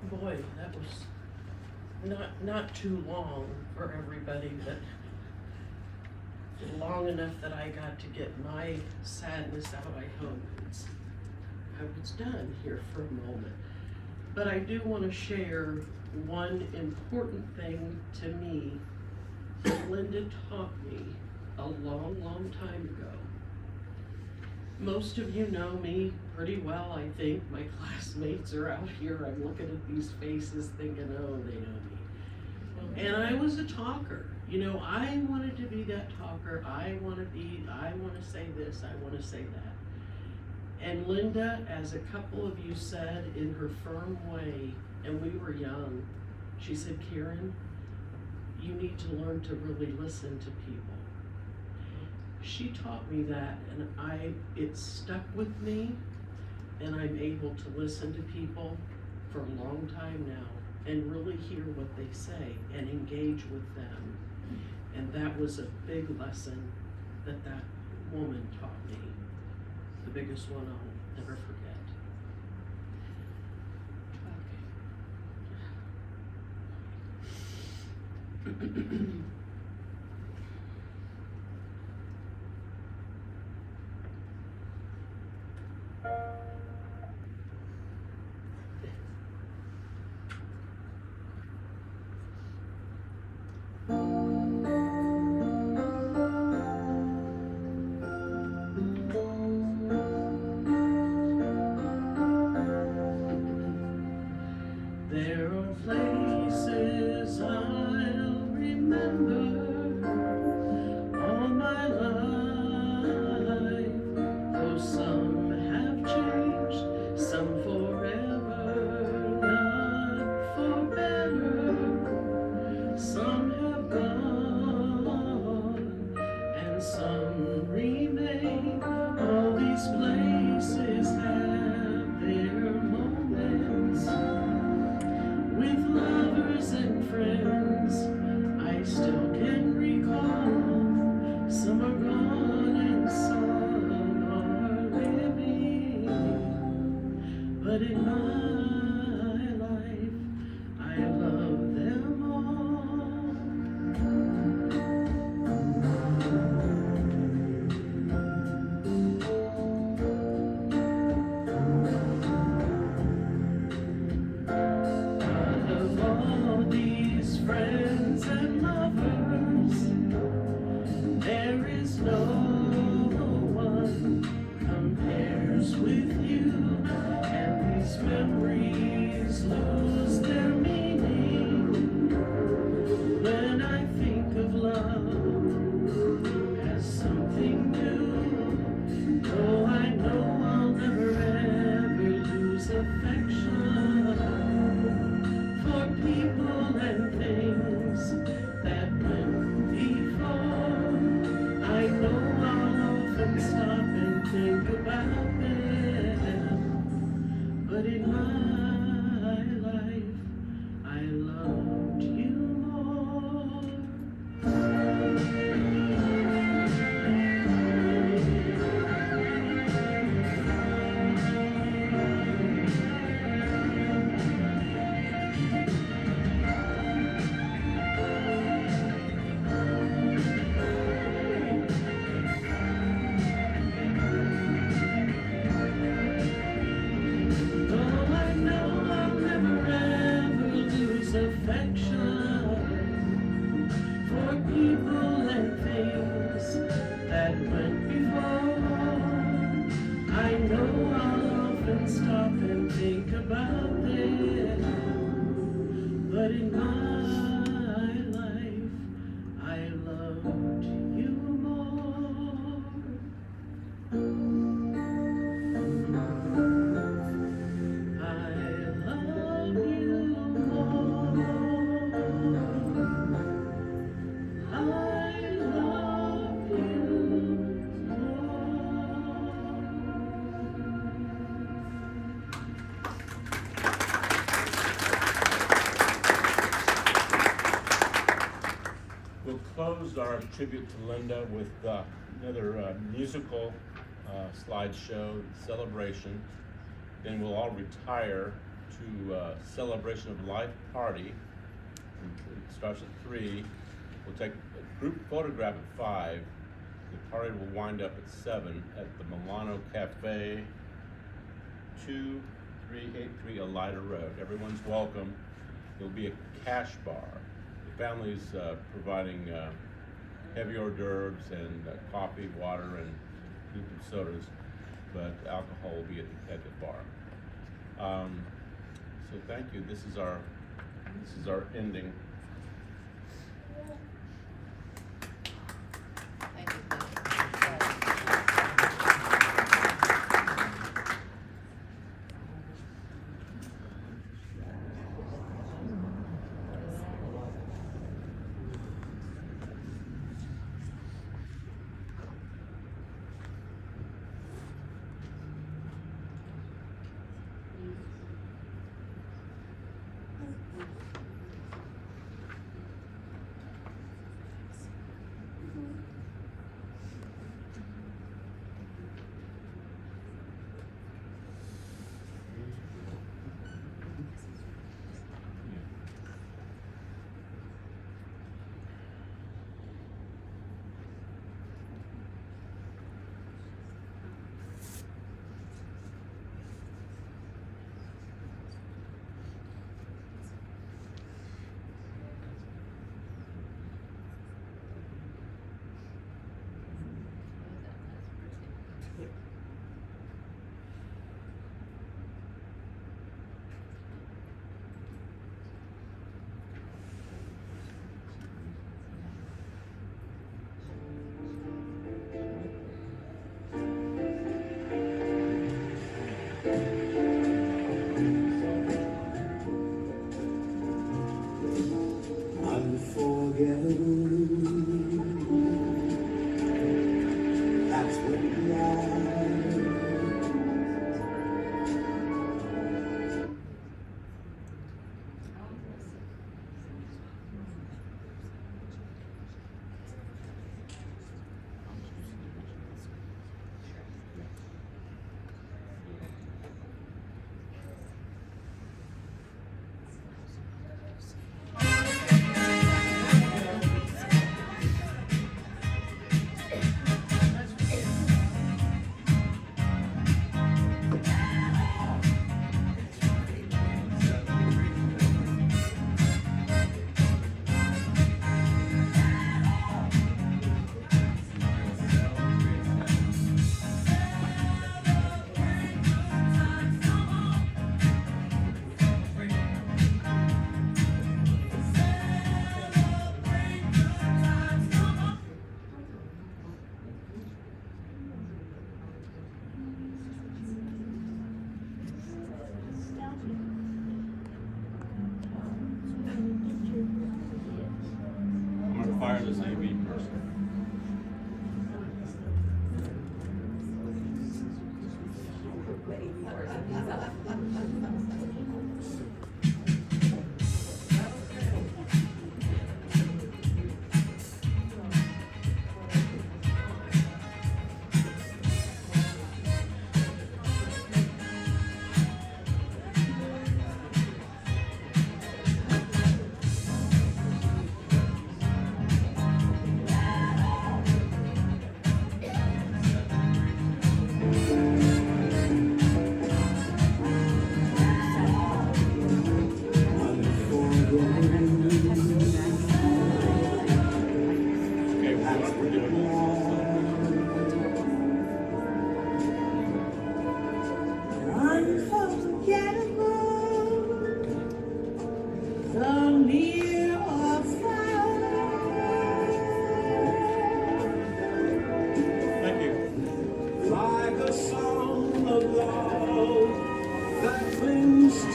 Boy, that was not too long for everybody, but long enough that I got to get my sadness out. I hope I was done here for a moment. But I do want to share one important thing to me that Linda taught me a long, long time ago. Most of you know me pretty well, I think. My classmates are out here. I'm looking at these faces thinking, oh, they know me. And I was a talker. You know, I wanted to be that talker. I want to say this, I want to say that. And Linda, as a couple of you said in her firm way, and we were young, she said, Karen, you need to learn to really listen to people. She taught me that, and it stuck with me, and I'm able to listen to people for a long time now and really hear what they say and engage with them. And that was a big lesson that woman taught me, the biggest one I'll never forget. Okay. There are places I'll remember all my life, though some have changed, some forever, not for better. Some have gone and some remain. All these places have their moments. With lovers and friends, I still can recall. Some are gone and some are living. But in my life, I love them all. Friends and lovers, there is no one compares with you, and these memories often stop and think about them, but in my life, I loved you more. I love you more. I love you We'll close our tribute to Linda with another musical slideshow celebration. Then we'll all retire to Celebration of Life party. It starts at 3. We'll take a group photograph at 5. The party will wind up at 7 at the Milano Cafe, 2383 Elida Road. Everyone's welcome. There'll be a cash bar. The family's providing heavy hors d'oeuvres and coffee, water, and sodas, but alcohol will be at the bar. So thank you. This is our ending. Unforgettable. That's what we are.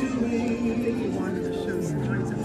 think he wanted to show signs of